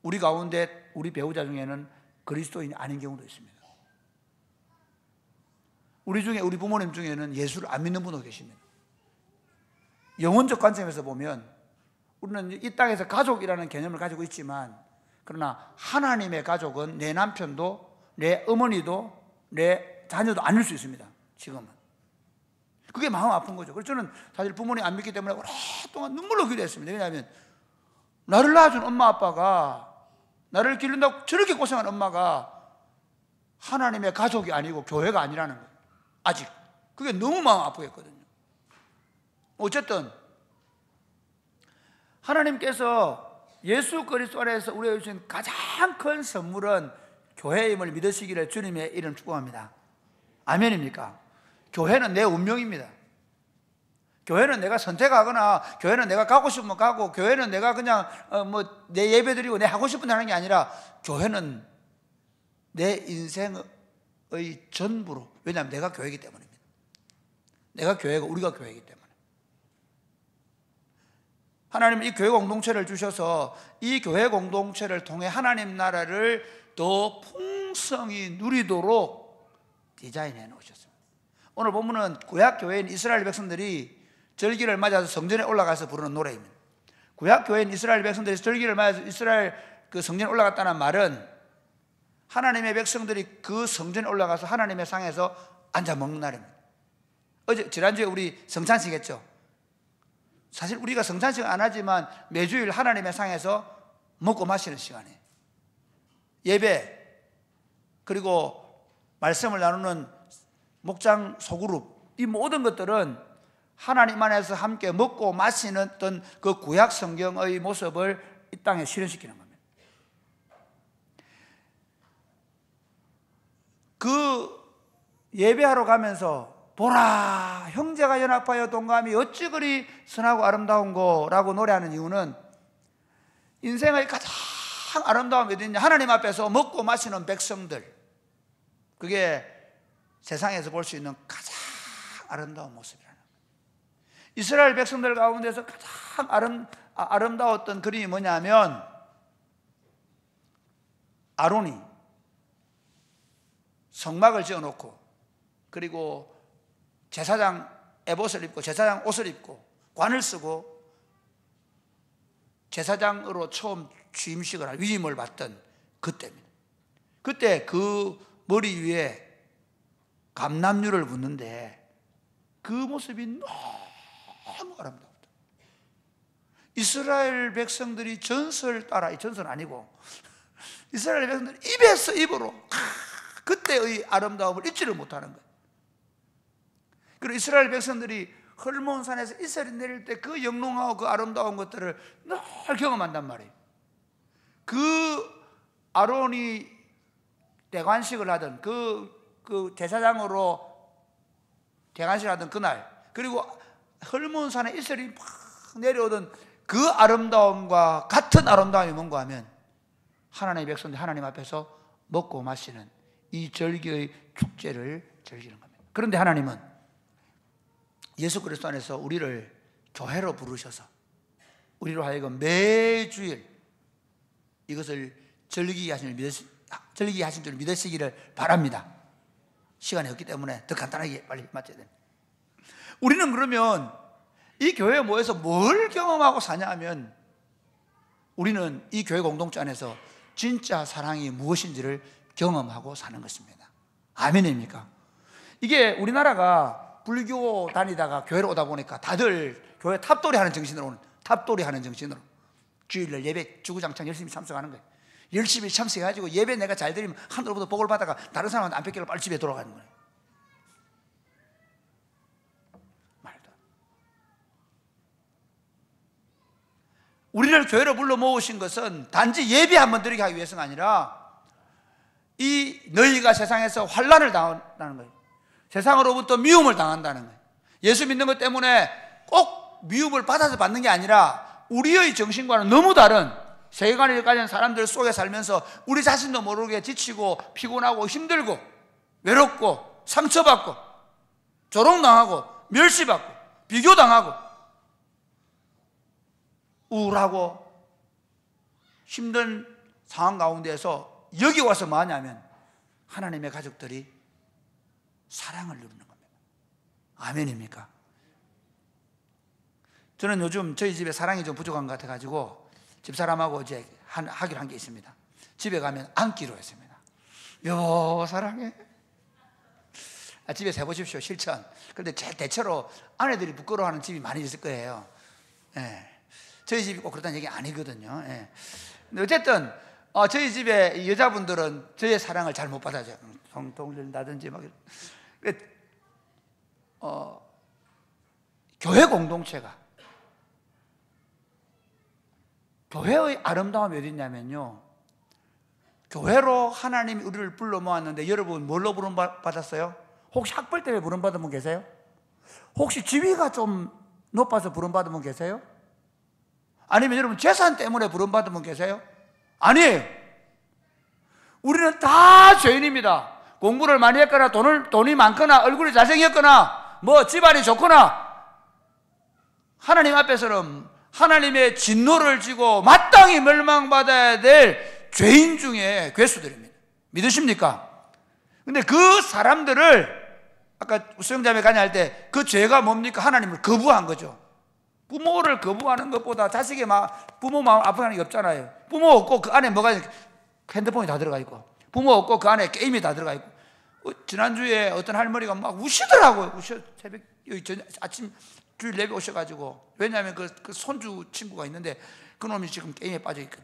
우리 가운데 우리 배우자 중에는 그리스도인이 아닌 경우도 있습니다. 우리 부모님 중에는 예수를 안 믿는 분도 계십니다. 영혼적 관점에서 보면 우리는 이 땅에서 가족이라는 개념을 가지고 있지만, 그러나 하나님의 가족은 내 남편도 내 어머니도 내 자녀도 아닐 수 있습니다. 지금은 그게 마음 아픈 거죠. 그래서 저는 사실 부모님 안 믿기 때문에 오랫동안 눈물로 기도했습니다. 왜냐하면 나를 낳아준 엄마 아빠가, 나를 기른다고 저렇게 고생한 엄마가 하나님의 가족이 아니고 교회가 아니라는 거예요. 아직 그게 너무 마음 아프겠거든요. 어쨌든 하나님께서 예수 그리스도 안에서 우리에게 주신 가장 큰 선물은 교회임을 믿으시기를 주님의 이름 축복합니다. 아멘입니까? 교회는 내 운명입니다. 교회는 내가 선택하거나, 교회는 내가 가고 싶으면 가고, 교회는 내가 그냥 내 예배 드리고 내 하고 싶은 데 하는 게 아니라, 교회는 내 인생의 전부로. 왜냐하면 내가 교회이기 때문입니다. 내가 교회고 우리가 교회이기 때문에. 하나님은 이 교회 공동체를 주셔서 이 교회 공동체를 통해 하나님 나라를 더 풍성히 누리도록 디자인해 놓으셨습니다. 오늘 본문은 구약 교회인 이스라엘 백성들이 절기를 맞아서 성전에 올라가서 부르는 노래입니다. 구약 교회인 이스라엘 백성들이 절기를 맞아서 이스라엘 그 성전에 올라갔다는 말은, 하나님의 백성들이 그 성전에 올라가서 하나님의 상에서 앉아 먹는 날입니다. 지난주에 우리 성찬식 했죠. 사실 우리가 성찬식 안 하지만 매주일 하나님의 상에서 먹고 마시는 시간이에요. 예배, 그리고 말씀을 나누는 목장 소그룹, 이 모든 것들은 하나님 안에서 함께 먹고 마시는 어떤 그 구약 성경의 모습을 이 땅에 실현시키는 겁니다. 그 예배하러 가면서 보라, 형제가 연합하여 동감이 어찌 그리 선하고 아름다운고 라고 노래하는 이유는, 인생의 가장 아름다움이 어디 있냐, 하나님 앞에서 먹고 마시는 백성들, 그게 세상에서 볼 수 있는 가장 아름다운 모습이라는 거예요. 이스라엘 백성들 가운데서 가장 아름다웠던 그림이 뭐냐면, 아론이 성막을 지어놓고, 그리고 제사장 에봇을 입고 제사장 옷을 입고 관을 쓰고 제사장으로 처음 취임식을 할 위임을 받던 그때입니다. 그때 그 머리 위에 감람류를 붓는데 그 모습이 너무 아름답다. 이스라엘 백성들이 전설 따라, 전설 아니고 이스라엘 백성들이 입에서 입으로 그때의 아름다움을 잊지를 못하는 거예요. 그리고 이스라엘 백성들이 헐몬산에서 이스라엘 내릴 때 그 영롱하고 그 아름다운 것들을 늘 경험한단 말이에요. 그 아론이 대관식을 하던 그 제사장으로 대관식을 하던 그날, 그리고 헐몬산에 이스라엘이 막 내려오던 그 아름다움과 같은 아름다움이 뭔가 하면 하나님의 백성들 하나님 앞에서 먹고 마시는 이 절기의 축제를 즐기는 겁니다. 그런데 하나님은 예수 그리스도 안에서 우리를 교회로 부르셔서 우리로 하여금 매주일 이것을 즐기게 하신 줄 믿으시기를 바랍니다. 시간이 없기 때문에 더 간단하게 빨리 맞춰야 됩니다. 우리는 그러면 이 교회에 모여서 뭘 경험하고 사냐 하면 우리는 이 교회 공동체 안에서 진짜 사랑이 무엇인지를 경험하고 사는 것입니다. 아멘입니까? 이게 우리나라가 불교 다니다가 교회로 오다 보니까 다들 교회 탑돌이 하는 정신으로 오는, 탑돌이 하는 정신으로 주일날 예배 주구장창 열심히 참석하는 거예요. 열심히 참석해가지고 예배 내가 잘 드리면 하늘로부터 복을 받다가 다른 사람한테 안 뺏기고 빨리 집에 돌아가는 거예요. 말도. 우리를 교회로 불러 모으신 것은 단지 예배 한번 드리게 하기 위해서가 아니라 이 너희가 세상에서 환난을 당한다는 거예요. 세상으로부터 미움을 당한다는 거예요. 예수 믿는 것 때문에 꼭 미움을 받아서 받는 게 아니라 우리의 정신과는 너무 다른 세계관을 가진 사람들 속에 살면서 우리 자신도 모르게 지치고 피곤하고 힘들고 외롭고 상처받고 조롱당하고 멸시받고 비교당하고 우울하고 힘든 상황 가운데에서 여기 와서 뭐 하냐면 하나님의 가족들이 사랑을 누리는 겁니다. 아멘입니까? 저는 요즘 저희 집에 사랑이 좀 부족한 것 같아가지고 집사람하고 이제 하기로 한 게 있습니다. 집에 가면 안기로 했습니다. 여보 사랑해. 집에서 해보십시오. 실천. 그런데 대체로 아내들이 부끄러워하는 집이 많이 있을 거예요. 예. 저희 집이 꼭 그렇다는 얘기 아니거든요. 예. 근데 어쨌든 저희 집에 여자분들은 저의 사랑을 잘 못 받아줘요. 통통 들다든지 막. 교회 공동체가 교회의 아름다움이 어디 있냐면요, 교회로 하나님이 우리를 불러 모았는데 여러분 뭘로 부름받았어요? 혹시 학벌 때문에 부름받은 분 계세요? 혹시 지위가 좀 높아서 부름받은 분 계세요? 아니면 여러분 재산 때문에 부름받은 분 계세요? 아니에요. 우리는 다 죄인입니다. 공부를 많이 했거나 돈이 많거나 얼굴이 잘생겼거나 뭐 집안이 좋거나 하나님 앞에서는 하나님의 진노를 지고 마땅히 멸망받아야 될 죄인 중에 괴수들입니다. 믿으십니까? 근데 그 사람들을 아까 수영자매 강의할 때 그 죄가 뭡니까? 하나님을 거부한 거죠. 부모를 거부하는 것보다 자식의 부모 마음 아프다는 게 없잖아요. 부모 없고 그 안에 뭐가 핸드폰이 다 들어가 있고 부모 없고 그 안에 게임이 다 들어가 있고 지난주에 어떤 할머니가 막 우시더라고요. 새벽 아침 주일 예배 오셔가지고 왜냐하면 그 손주 친구가 있는데 그놈이 지금 게임에 빠져 있거든.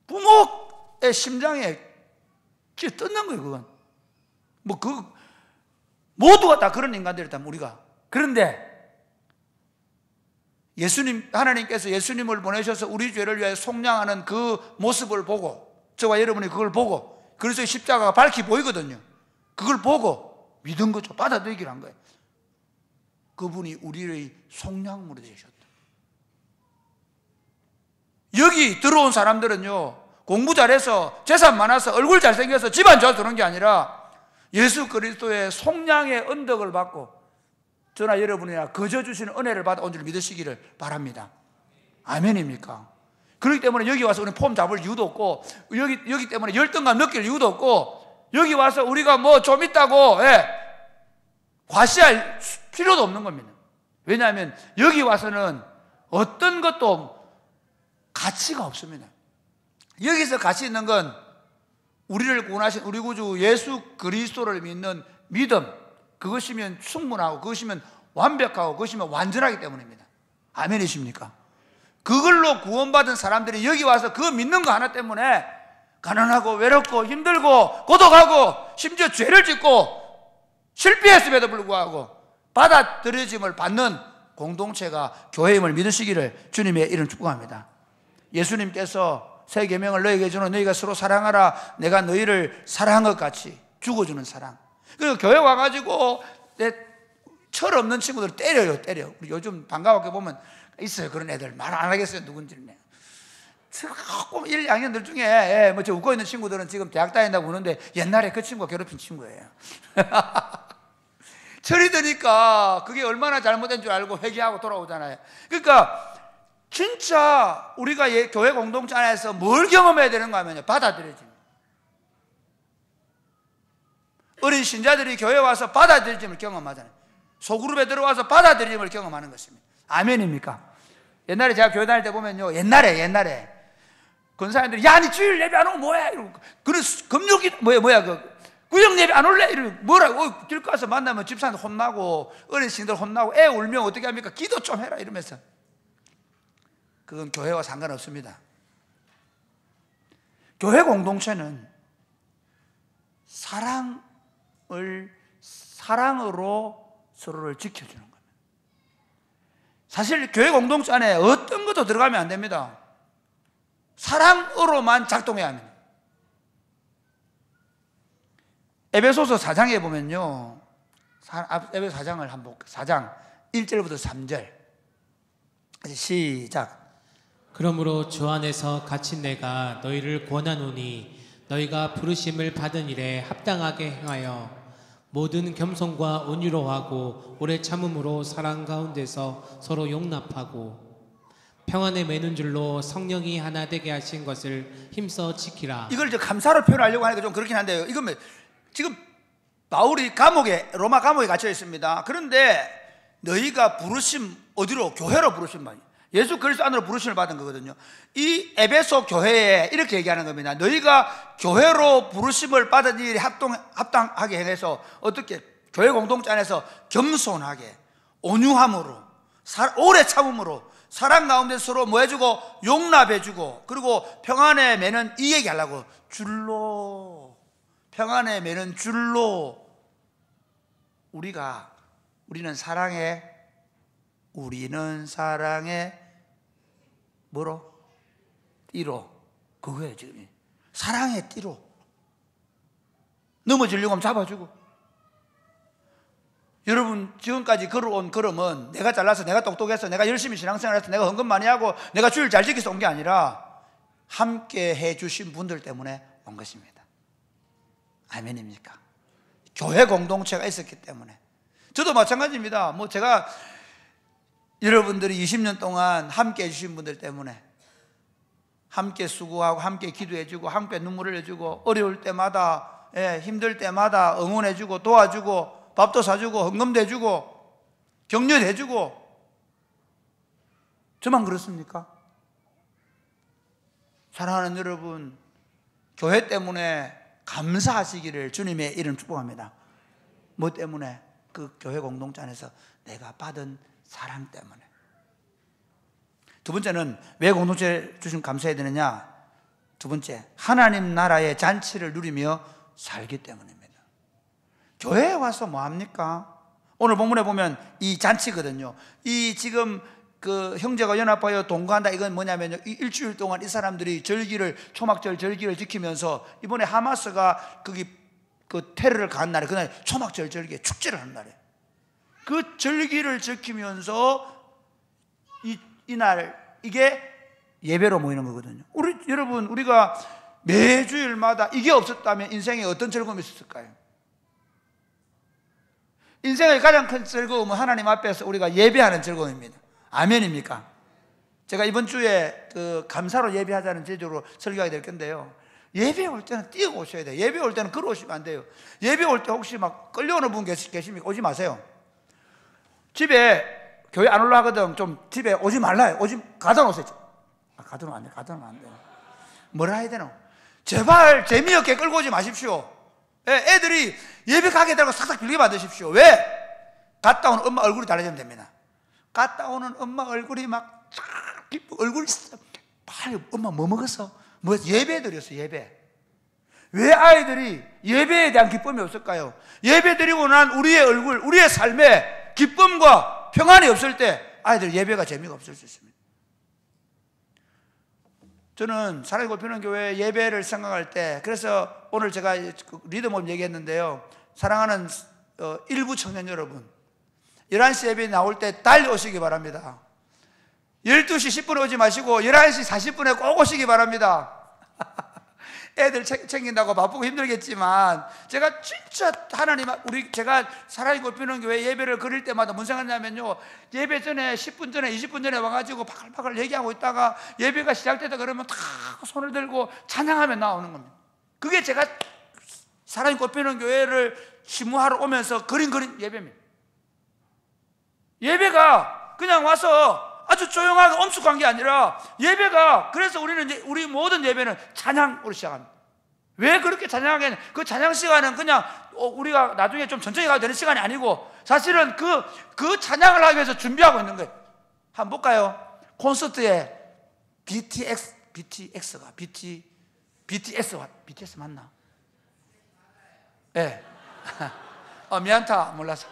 부모의 심장에 찌 뜯는 거예요. 그건 모두가 다 그런 인간들이다 우리가. 그런데 하나님께서 예수님을 보내셔서 우리 죄를 위하여 속량하는 그 모습을 보고 저와 여러분이 그걸 보고 그래서 십자가가 밝히 보이거든요. 그걸 보고 믿은 거죠. 받아들이기로 한 거예요. 그분이 우리의 속량물이 되셨다. 여기 들어온 사람들은요, 공부 잘해서 재산 많아서 얼굴 잘생겨서 집안 좋아서 들어온 게 아니라 예수 그리스도의 속량의 언덕을 받고 저나 여러분이나 거저 주시는 은혜를 받아온 줄 믿으시기를 바랍니다. 아멘입니까? 그렇기 때문에 여기 와서 우리는 폼 잡을 이유도 없고 여기 때문에 열등감 느낄 이유도 없고 여기 와서 우리가 뭐 좀 있다고 과시할 필요도 없는 겁니다. 왜냐하면 여기 와서는 어떤 것도 가치가 없습니다. 여기서 가치 있는 건 우리를 구원하신 우리 구주 예수 그리스도를 믿는 믿음, 그것이면 충분하고 그것이면 완벽하고 그것이면 완전하기 때문입니다. 아멘이십니까? 그걸로 구원받은 사람들이 여기 와서 그 믿는 거 하나 때문에 가난하고 외롭고 힘들고 고독하고 심지어 죄를 짓고 실패했음에도 불구하고 받아들여짐을 받는 공동체가 교회임을 믿으시기를 주님의 이름 축복합니다. 예수님께서 새 계명을 너희에게 주는 너희가 서로 사랑하라, 내가 너희를 사랑한 것 같이 죽어주는 사랑. 그리고 교회 와가지고 내 철 없는 친구들 때려요. 우리 요즘 반가웠게 보면 있어요. 그런 애들 말 안 하겠어요. 누군지는. 조금 1, 2학년들 중에 뭐 저 웃고 있는 친구들은 지금 대학 다닌다고 우는데 옛날에 그 친구가 괴롭힌 친구예요. 철이 드니까 그게 얼마나 잘못된 줄 알고 회개하고 돌아오잖아요. 그러니까 진짜 우리가 교회 공동체 안에서 뭘 경험해야 되는가 하면요, 받아들여집니다. 어린 신자들이 교회 와서 받아들여짐을 경험하잖아요. 소그룹에 들어와서 받아들임을 경험하는 것입니다. 아멘입니까? 옛날에 제가 교회 다닐 때 보면요, 옛날에 권사님들이 야, 니 주일 예배 안 오면 뭐야? 이러고, 그런 금욕이 뭐야 구역 예배 안 올래? 이러고 뭐라고 길 가서 만나면 집사님들 혼나고 어린 신들 혼나고 애 울면 어떻게 합니까? 기도 좀 해라 이러면서. 그건 교회와 상관없습니다. 교회 공동체는 사랑으로 서로를 지켜주는 겁니다. 사실 교회 공동체 안에 어떤 것도 들어가면 안 됩니다. 사랑으로만 작동해야 합니다. 에베소서 4장에 보면요, 에베소 4장을 한번 볼게요. 4장 1절부터 3절 시작. 그러므로 주 안에서 갇힌 내가 너희를 권하노니 너희가 부르심을 받은 일에 합당하게 행하여 모든 겸손과 온유로 하고 오래 참음으로 사랑 가운데서 서로 용납하고 평안에 매는 줄로 성령이 하나 되게 하신 것을 힘써 지키라. 이걸 이제 감사로 표현하려고 하니까 좀 그렇긴 한데요. 이건 지금 바울이 로마 감옥에 갇혀 있습니다. 그런데 너희가 부르심 어디로? 교회로 부르심 말이에요. 예수 그리스도 안으로 부르심을 받은 거거든요. 이 에베소 교회에 이렇게 얘기하는 겁니다. 너희가 교회로 부르심을 받은 일이 합당하게 행해서 어떻게 교회 공동체 안에서 겸손하게 온유함으로 오래 참음으로 사랑 가운데 서로 뭐 해주고 용납해주고 그리고 평안에 매는 이 얘기하려고 줄로 평안에 매는 줄로 우리는 사랑에 뭐로? 띠로. 그거예요 지금. 사랑의 띠로 넘어지려고 하면 잡아주고. 여러분 지금까지 걸어온 걸음은 내가 잘나서 내가 똑똑해서 내가 열심히 신앙생활해서 내가 헌금 많이 하고 내가 주일 잘 지켜서 온 게 아니라 함께 해주신 분들 때문에 온 것입니다. 아멘입니까? 교회 공동체가 있었기 때문에. 저도 마찬가지입니다. 제가 여러분들이 20년 동안 함께 해주신 분들 때문에 함께 수고하고 함께 기도해주고 함께 눈물을 흘려주고 어려울 때마다 힘들 때마다 응원해주고 도와주고 밥도 사주고 헌금도 해주고 격려도 해주고. 저만 그렇습니까? 사랑하는 여러분, 교회 때문에 감사하시기를 주님의 이름 축복합니다. 뭐 때문에? 그 교회 공동체 안에서 내가 받은 사랑 때문에. 두 번째는 왜 공동체 주신 감사해야 되느냐? 두 번째, 하나님 나라의 잔치를 누리며 살기 때문입니다. 교회에 와서 뭐 합니까? 오늘 본문에 보면 이 잔치거든요. 이 지금 그 형제가 연합하여 동거한다, 이건 뭐냐면요, 이 일주일 동안 이 사람들이 초막절 절기를 지키면서 이번에 하마스가 그 테러를 가한 날에 그날 초막절 절기에 축제를 하는 날이에요. 그 절기를 지키면서 이날 이게 예배로 모이는 거거든요. 여러분, 우리가 매주일마다 이게 없었다면 인생에 어떤 즐거움이 있었을까요? 인생의 가장 큰 즐거움은 하나님 앞에서 우리가 예배하는 즐거움입니다. 아멘입니까? 제가 이번 주에 그 감사로 예배하자는 제주로 설교하게 될 건데요, 예배 올 때는 뛰어 오셔야 돼요. 예배 올 때는 걸어오시면 안 돼요. 예배 올 때 혹시 막 끌려오는 분 계십니까? 오지 마세요. 집에 교회 안 올라가거든. 좀 집에 오지 말라요. 가다 놓으세요. 가다 놓으면 안 돼. 가다 놓으면 안 돼. 뭐라 해야 되노? 제발 재미없게 끌고 오지 마십시오. 애들이 예배 가게 되고 싹싹 빌게 만드십시오. 왜? 갔다 오는 엄마 얼굴이 달라지면 됩니다. 갔다 오는 엄마 얼굴이 막 얼굴 빨리 엄마 뭐 먹었어? 뭐 예배 드렸어. 예배. 왜 아이들이 예배에 대한 기쁨이 없을까요? 예배 드리고 난 우리의 얼굴, 우리의 삶에 기쁨과 평안이 없을 때 아이들 예배가 재미가 없을 수 있습니다. 저는 사랑의 꽃피우는 교회 예배를 생각할 때, 그래서 오늘 제가 리더모임 얘기했는데요, 사랑하는 일부 청년 여러분, 11시 예배 나올 때 달려오시기 바랍니다. 12시 10분에 오지 마시고 11시 40분에 꼭 오시기 바랍니다. 애들 챙긴다고 바쁘고 힘들겠지만, 제가 진짜 하나님, 제가 사랑의 꽃피우는 교회 예배를 그릴 때마다 무슨 생각하냐면요, 예배 전에 10분 전에 20분 전에 와가지고 바글바글 얘기하고 있다가 예배가 시작되다 그러면 다 손을 들고 찬양하며 나오는 겁니다. 그게 제가 사랑의 꽃피우는 교회를 심무하러 오면서 그린 예배입니다. 예배가 그냥 와서 아주 조용하게 엄숙한 게 아니라, 예배가, 그래서 우리 모든 예배는 찬양으로 시작합니다. 왜 그렇게 찬양하게, 그 찬양 시간은 그냥 우리가 나중에 좀 천천히 가도 되는 시간이 아니고, 사실은 그 찬양을 하기 위해서 준비하고 있는 거예요. 한번 볼까요? 콘서트에 BTS 맞나? 예. 네. 미안타, 몰라서.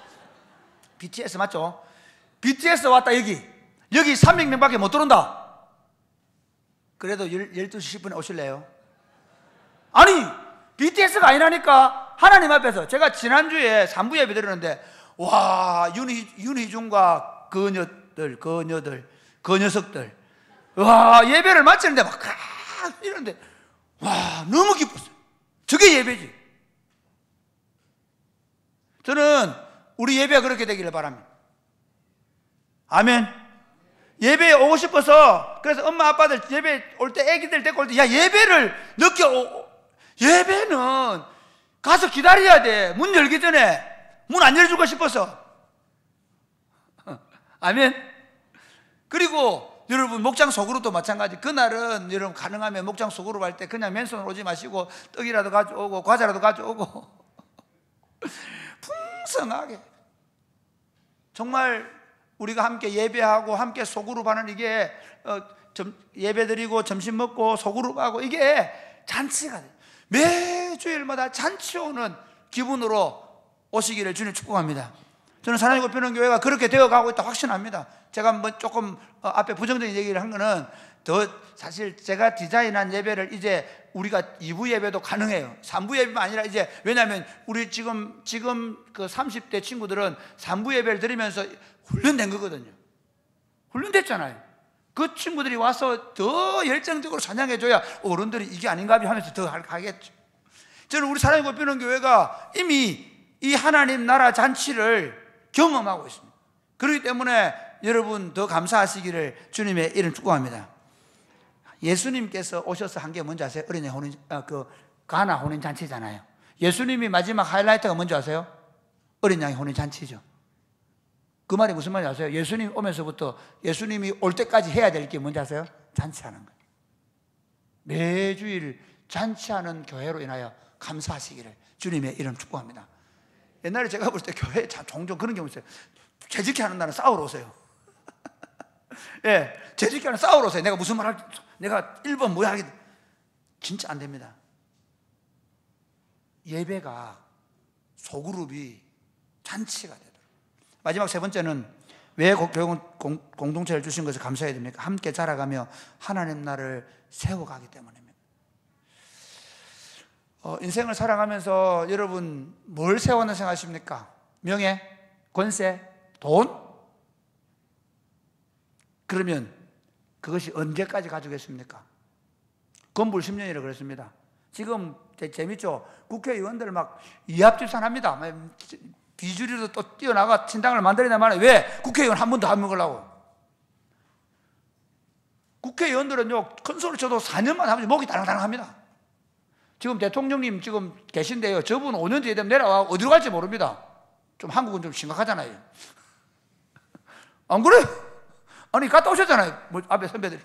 BTS 맞죠? BTS 왔다, 여기 300명밖에 못 들어온다. 그래도 12시 10분에 오실래요? 아니, BTS가 아니라니까. 하나님 앞에서 제가 지난주에 3부 예배 드렸는데, 와, 윤희중과 그 녀석들, 와, 예배를 마치는데 막 이러는데, 와, 너무 기뻤어요. 저게 예배지. 저는 우리 예배가 그렇게 되기를 바랍니다. 아멘. 예배에 오고 싶어서, 그래서 엄마 아빠들 예배 올 때, 애기들 데리고 올 때, 야, 예배를 늦게 예배는 가서 기다려야 돼. 문 열기 전에. 문 안 열어주고 싶어서. 아멘. 그리고 여러분, 목장 소그룹도 마찬가지. 그날은 여러분 가능하면 목장 소그룹 할 때 그냥 맨손으로 오지 마시고 떡이라도 가져오고 과자라도 가져오고 풍성하게, 정말 우리가 함께 예배하고 함께 소그룹하는, 이게 예배드리고 점심 먹고 소그룹하고, 이게 잔치가 돼요. 매주일마다 잔치 오는 기분으로 오시기를 주님 축복합니다. 저는 사랑의 꽃피우는 교회가 그렇게 되어가고 있다 확신합니다. 제가 뭐 조금 앞에 부정적인 얘기를 한 거는, 사실 제가 디자인한 예배를 이제 우리가 2부 예배도 가능해요. 3부 예배만 아니라, 이제 왜냐하면 우리 지금 그 30대 친구들은 3부 예배를 드리면서 훈련된 거거든요. 훈련됐잖아요. 그 친구들이 와서 더 열정적으로 찬양해줘야 어른들이 이게 아닌가 하면서 더 하겠죠. 저는 우리 사랑의 꽃피우는 교회가 이미 이 하나님 나라 잔치를 경험하고 있습니다. 그렇기 때문에 여러분 더 감사하시기를 주님의 이름 축복합니다. 예수님께서 오셔서 한 게 뭔지 아세요? 어린이 혼인, 가나 혼인 잔치잖아요. 예수님이 마지막 하이라이트가 뭔지 아세요? 어린 양의 혼인 잔치죠. 그 말이 무슨 말인지 아세요? 예수님 오면서부터 예수님이 올 때까지 해야 될 게 뭔지 아세요? 잔치하는 거예요. 매주일 잔치하는 교회로 인하여 감사하시기를 주님의 이름 축복합니다. 옛날에 제가 볼 때 교회에 종종 그런 경우 있어요. 재직기 하는 날은 싸우러 오세요. 예, 재직기 하는 싸우러 오세요. 내가 무슨 말 할지, 내가 1번 뭐야 하겠다. 진짜 안 됩니다. 예배가 소그룹이 잔치가 되도록. 마지막 세 번째는, 왜 교회 공동체를 주신 것을 감사해야 됩니까? 함께 자라가며 하나님 나라를 세워가기 때문입니다. 인생을 살아가면서 여러분 뭘 세워는 생각하십니까? 명예, 권세, 돈? 그러면 그것이 언제까지 가지겠습니까? 건불 10년이라고 그랬습니다. 지금 재밌죠? 국회의원들 막 이합집산합니다. 비주류로 또 뛰어나가 친당을 만들어내단 말이에요. 왜? 국회의원 한 번 더 안 먹으려고. 국회의원들은요, 큰 소리 쳐도 4년만 하면 목이 달랑달랑합니다. 지금 대통령님 지금 계신데요, 저분 5년 뒤에 되면 내려와 어디로 갈지 모릅니다. 좀 한국은 좀 심각하잖아요. 안 그래? 아니 갔다 오셨잖아요. 뭐 앞에 선배들이.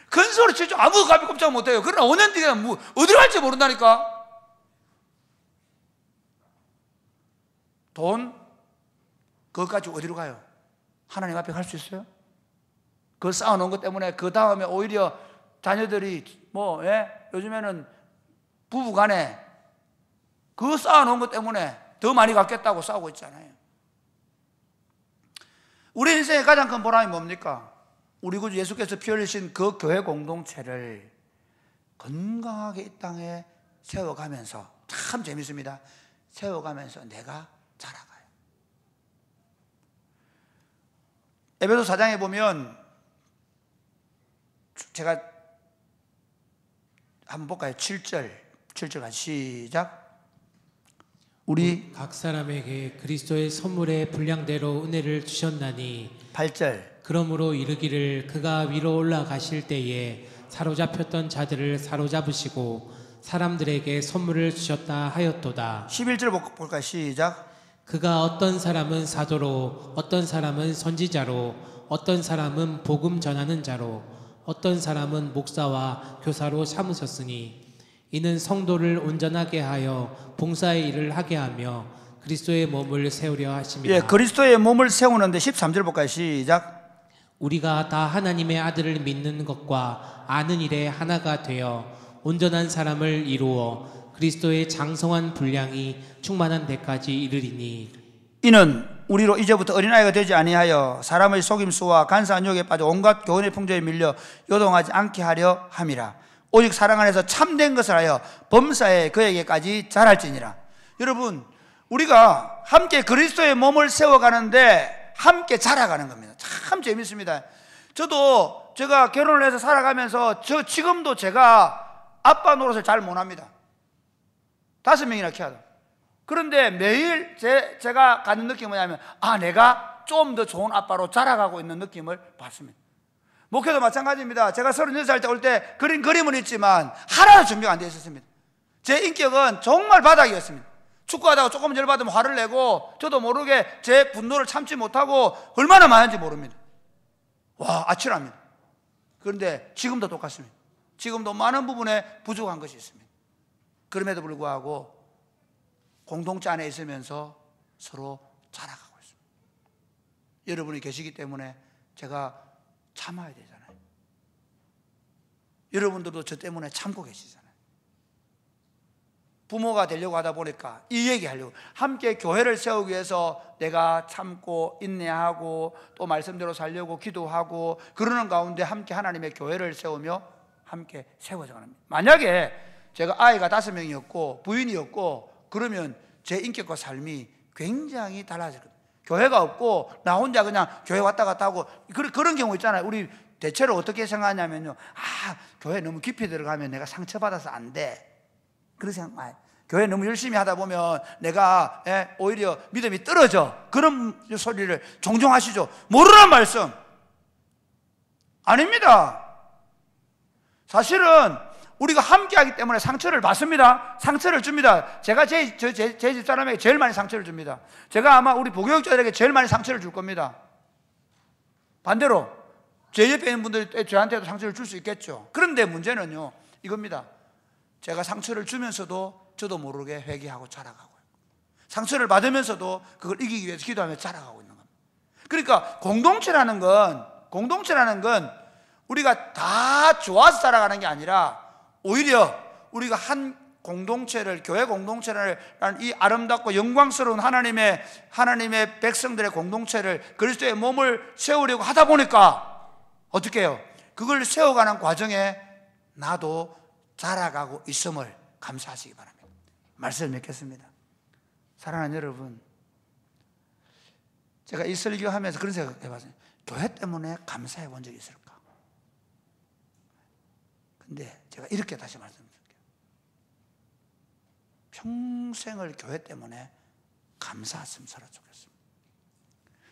큰 소리 치죠. 아무 감이 꼼짝 못해요. 그러나 5년 뒤에 뭐 어디로 갈지 모른다니까. 돈 그것까지 어디로 가요? 하나님 앞에 갈 수 있어요? 그 쌓아놓은 것 때문에 그 다음에 오히려 자녀들이 뭐 요즘에는 부부간에 그 쌓아놓은 것 때문에 더 많이 갖겠다고 싸우고 있잖아요. 우리 인생의 가장 큰 보람이 뭡니까? 우리 구주 예수께서 피 흘리신 그 교회 공동체를 건강하게 이 땅에 세워가면서, 참 재밌습니다. 세워가면서 내가 자라가요. 에베소 4장에 보면 제가 한번 볼까요? 7절 같이 시작. 우리 각 사람에게 그리스도의 선물의 분량대로 은혜를 주셨나니 8절 그러므로 이르기를 그가 위로 올라가실 때에 사로잡혔던 자들을 사로잡으시고 사람들에게 선물을 주셨다 하였도다. 11절 볼까요? 시작. 그가 어떤 사람은 사도로, 어떤 사람은 선지자로, 어떤 사람은 복음 전하는 자로, 어떤 사람은 목사와 교사로 삼으셨으니 이는 성도를 온전하게 하여 봉사의 일을 하게 하며 그리스도의 몸을 세우려 하심이라. 예, 그리스도의 몸을 세우는데 13절 볼까요? 시작. 우리가 다 하나님의 아들을 믿는 것과 아는 일에 하나가 되어 온전한 사람을 이루어 그리스도의 장성한 분량이 충만한 데까지 이르리니 이는 우리로 이제부터 어린아이가 되지 아니하여 사람의 속임수와 간사한 유혹에 빠져 온갖 교훈의 풍조에 밀려 요동하지 않게 하려 함이라. 오직 사랑 안에서 참된 것을 하여 범사에 그에게까지 자랄지니라. 여러분, 우리가 함께 그리스도의 몸을 세워가는데 함께 자라가는 겁니다. 참 재밌습니다. 저도 제가 결혼을 해서 살아가면서 지금도 제가 아빠 노릇을 잘 못합니다. 5명이나 키워도. 그런데 매일 제가 갖는 느낌은 뭐냐면 내가 좀 더 좋은 아빠로 자라가고 있는 느낌을 받습니다. 목회도 마찬가지입니다. 제가 36살 때 올 때 그린 그림은 있지만 하나도 준비가 안 되어 있었습니다. 제 인격은 정말 바닥이었습니다. 축구하다가 조금 열받으면 화를 내고 저도 모르게 제 분노를 참지 못하고 얼마나 많은지 모릅니다. 와, 아찔합니다. 그런데 지금도 똑같습니다. 지금도 많은 부분에 부족한 것이 있습니다. 그럼에도 불구하고 공동체 안에 있으면서 서로 자라가고 있습니다. 여러분이 계시기 때문에 제가 참아야 되잖아요. 여러분들도 저 때문에 참고 계시잖아요. 부모가 되려고 하다 보니까 이 얘기하려고 함께 교회를 세우기 위해서 내가 참고 인내하고 또 말씀대로 살려고 기도하고 그러는 가운데 함께 하나님의 교회를 세우며 함께 세워져 갑니다. 만약에 제가 아이가 5명이었고 부인이었고 그러면 제 인격과 삶이 굉장히 달라질 겁니다. 교회가 없고 나 혼자 그냥 교회 왔다 갔다 하고 그런 경우 있잖아요. 우리 대체로 어떻게 생각하냐면요, 교회 너무 깊이 들어가면 내가 상처받아서 안 돼. 그런 생각. 교회 너무 열심히 하다 보면 내가 오히려 믿음이 떨어져. 그런 소리를 종종 하시죠. 모르는 말씀 아닙니다. 사실은 우리가 함께하기 때문에 상처를 받습니다. 상처를 줍니다. 제가 제 집사람에게 제일 많이 상처를 줍니다. 제가 아마 우리 부교육자들에게 제일 많이 상처를 줄 겁니다. 반대로 제 옆에 있는 분들이 저한테도 상처를 줄 수 있겠죠. 그런데 문제는요 이겁니다. 제가 상처를 주면서도 저도 모르게 회개하고 자라가고요. 상처를 받으면서도 그걸 이기기 위해서 기도하며 자라가고 있는 겁니다. 그러니까 공동체라는 건 우리가 다 좋아서 자라가는 게 아니라 오히려 우리가 한 공동체를, 교회 공동체라는 이 아름답고 영광스러운 하나님의 백성들의 공동체를, 그리스도의 몸을 세우려고 하다 보니까 어떻게 해요? 그걸 세워가는 과정에 나도 자라가고 있음을 감사하시기 바랍니다. 말씀을 맺겠습니다. 사랑하는 여러분, 제가 이 설교하면서 그런 생각 해봤어요. 교회 때문에 감사해 본 적이 있을까? 근데 제가 이렇게 다시 말씀드릴게요. 평생을 교회 때문에 감사했으면 살았겠습니다.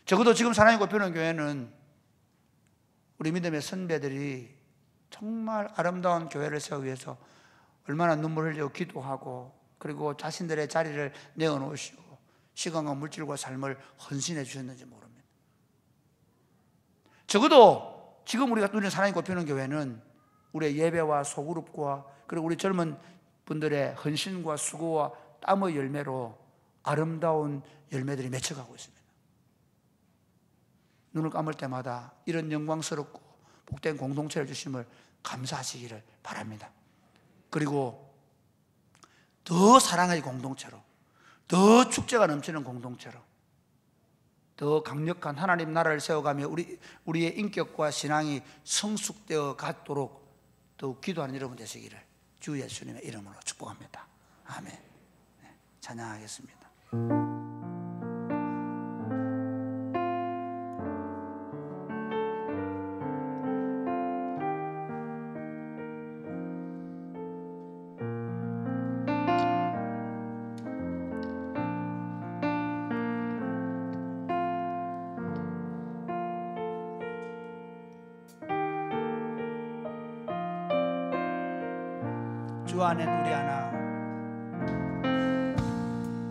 적어도 지금 사랑이 꼽히는 교회는 우리 믿음의 선배들이 정말 아름다운 교회를 세우기 위해서 얼마나 눈물 흘리고 기도하고 그리고 자신들의 자리를 내어놓으시고 시간과 물질과 삶을 헌신해 주셨는지 모릅니다. 적어도 지금 우리가 눈에 사랑이 꼽히는 교회는 우리의 예배와 소그룹과 그리고 우리 젊은 분들의 헌신과 수고와 땀의 열매로 아름다운 열매들이 맺혀가고 있습니다. 눈을 감을 때마다 이런 영광스럽고 복된 공동체를 주심을 감사하시기를 바랍니다. 그리고 더 사랑의 공동체로, 더 축제가 넘치는 공동체로, 더 강력한 하나님 나라를 세워가며 우리의 인격과 신앙이 성숙되어 갖도록 더욱 기도하는 여러분 되시기를 주 예수님의 이름으로 축복합니다. 아멘. 네, 찬양하겠습니다. 주 안에 우리 하나,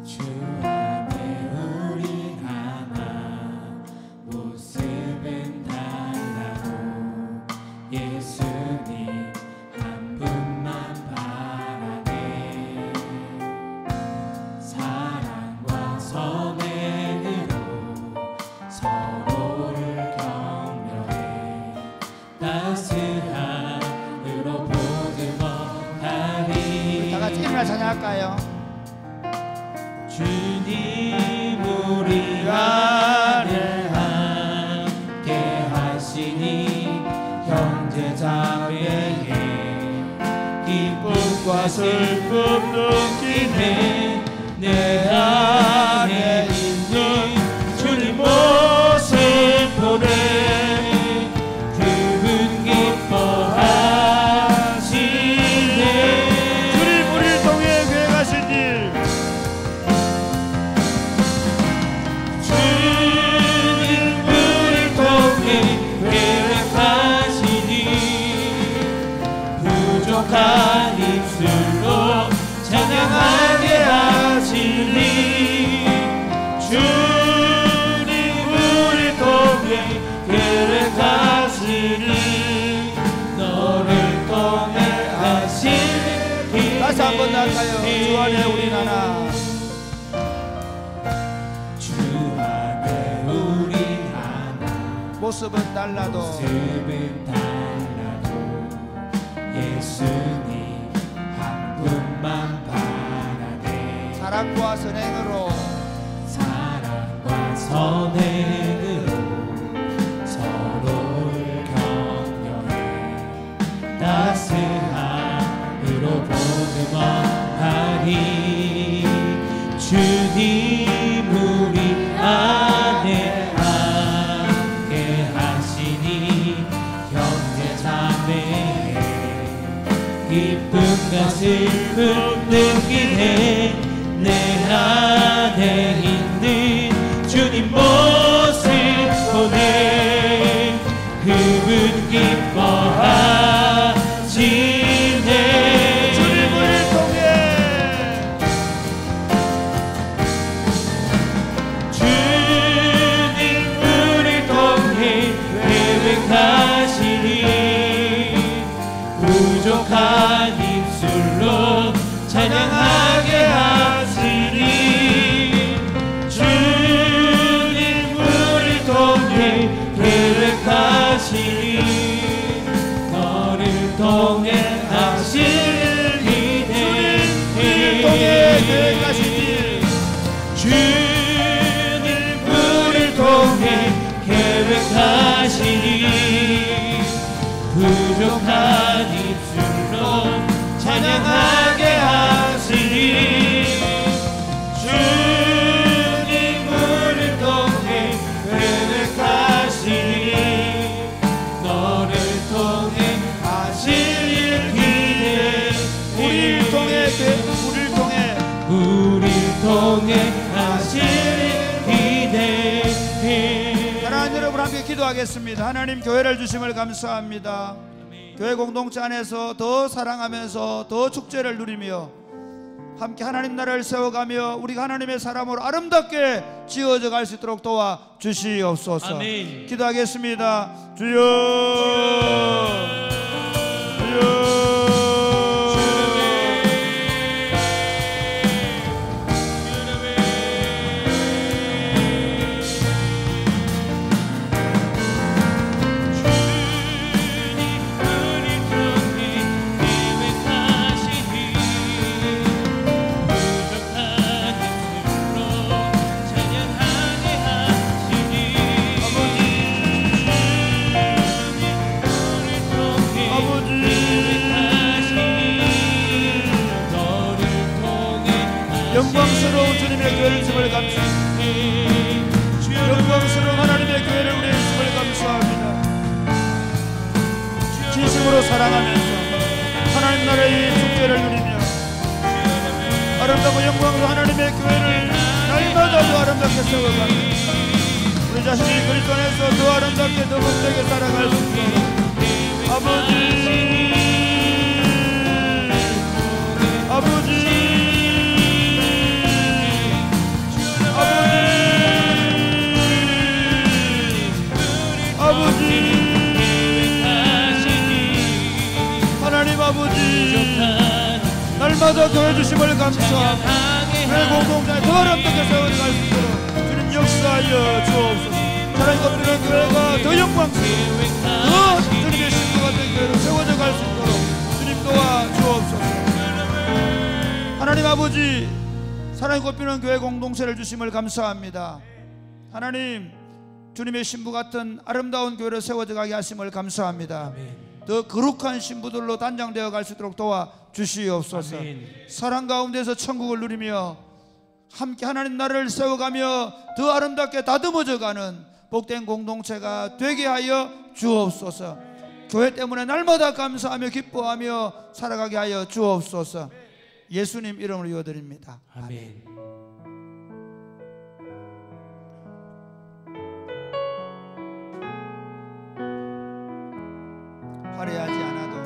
주 안에 우리 하나, 모습은 달라도 예수님 한 분만 바라네. 사랑과 선행으로 서로를 격려해 따스함으로 다 같이 일어나 찬양할까요? 주님 우리 안에 함께 하시니 형제자매의 기쁨과 슬픔 느끼네. 내 안에 있는 주님 모습 보네. 그분 기뻐하시네. 주님 우리를 통해 계획하신 일, 주님 우리를 통해 계획하시니 부족한 입술로 찬양하게 하시니. 주님 우리를 통해 계획하시니 너를 통해 하시니. 다시 한번 나갈까요? 주 안에 우리 하나, 주 안에 우리 하나, 모습은 달라도 모습은 달라도 예수님 한 분만 바라네. 사랑과 선행으로 사랑과 선행으로 서로를 격려해 따스함으로 보듬어하리. 주님 우리 안에 함께 하시니 형제자매의 기쁨과 슬픔 느끼네. 내 안에 있는 주님 모습 보네. 그분 기뻐하시네. 주님 우리를 통해, 주님 우리를 통해 계획하시니 부족한 입술로 찬양하게 하시니. 주님 우리를 통해 계획하시니 너를 통해 하시니. 우리를 통해 계획하신 일, 주님 우리를 통해 계획하시니 부족한 입술로 찬양하게 하시니. 주님 우리를 통해 계획하시니 너를 통해 하실 기대. 우리를 통해 통해 하실 기대. 사랑하는 여러분, 함께 기도하겠습니다. 하나님 교회를 주심을 감사합니다. 교회 공동체 안에서 더 사랑하면서 더 축제를 누리며 함께 하나님 나라를 세워가며 우리가 하나님의 사람으로 아름답게 지어져 갈 수 있도록 도와 주시옵소서. 아멘. 기도하겠습니다. 주여, 주여. 영광스러운 주님의 교회를 있음을 감사합니다. 영광스러운 하나님의 교회를 우리의 있음을 감사합니다. 진심으로 사랑하면서 하나님 나라의 축제를 누리며 아름답고 영광스러운 하나님의 교회를 날마다 더 아름답게 세워가며 우리 자신이 그리스도 안에서 더 아름답게 더 복되게 살아갈 수 있도록 아버지 하나님 아버지 날마다 교회 주심을 감사하며 교회 공동체에 더 아름답게 세워갈 수 있도록 주님 역사하여 주옵소서. 사랑이 걷는 교회가 더 영광스러워 더 주님의 신부 같은 교회로 세워져 갈 수 있도록 주님 도와 주옵소서. 하나님 아버지 사랑이 걷는 교회 공동체를 주심을 감사합니다. 하나님 주님의 신부 같은 아름다운 교회로 세워져 가게 하심을 감사합니다. 아멘. 더 거룩한 신부들로 단장되어 갈 수 있도록 도와 주시옵소서. 아멘. 사랑 가운데서 천국을 누리며 함께 하나님 나라를 세워가며 더 아름답게 다듬어져 가는 복된 공동체가 되게 하여 주옵소서. 교회 때문에 날마다 감사하며 기뻐하며 살아가게 하여 주옵소서. 예수님 이름으로 기도드립니다. 아멘. 화려하지 않아도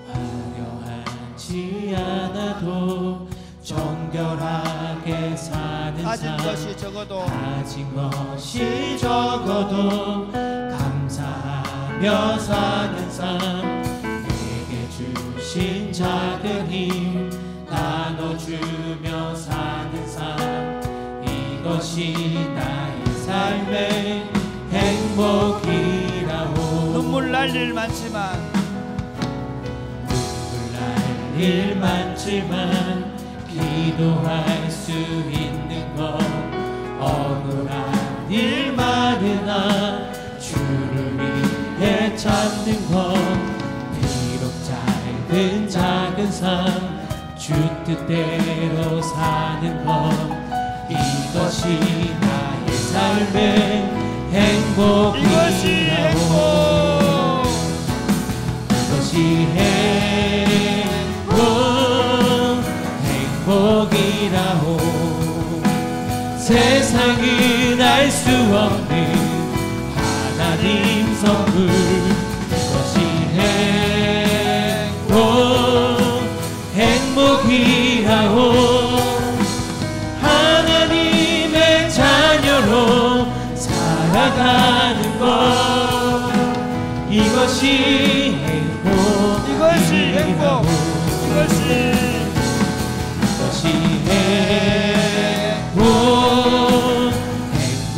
화려하지 않아도 정결하게 사는 가진 삶, 것이 적어도 가진 것이 적어도 감사하며 사는 삶, 내게 주신 작은 힘 나눠주며 사는 삶, 이것이 나의 삶의 행복이라오. 눈물 날 일 많지만 눈물 날 일 많지만 기도할 수 있는 것, 억울한 일 많으나 주를 위해 찾는 것, 비록 짧은 작은 삶 주 뜻대로 사는 것, 이것이 나의 삶의 행복이라고. 이것이 행복, 이것이 행복이라고. 세상은 알 수 없는 하나님 선물, 이것이 행복이라고. 하나님의 자녀로 살아가는 것, 이것이 행복이라고. 이것이 행복, 이것이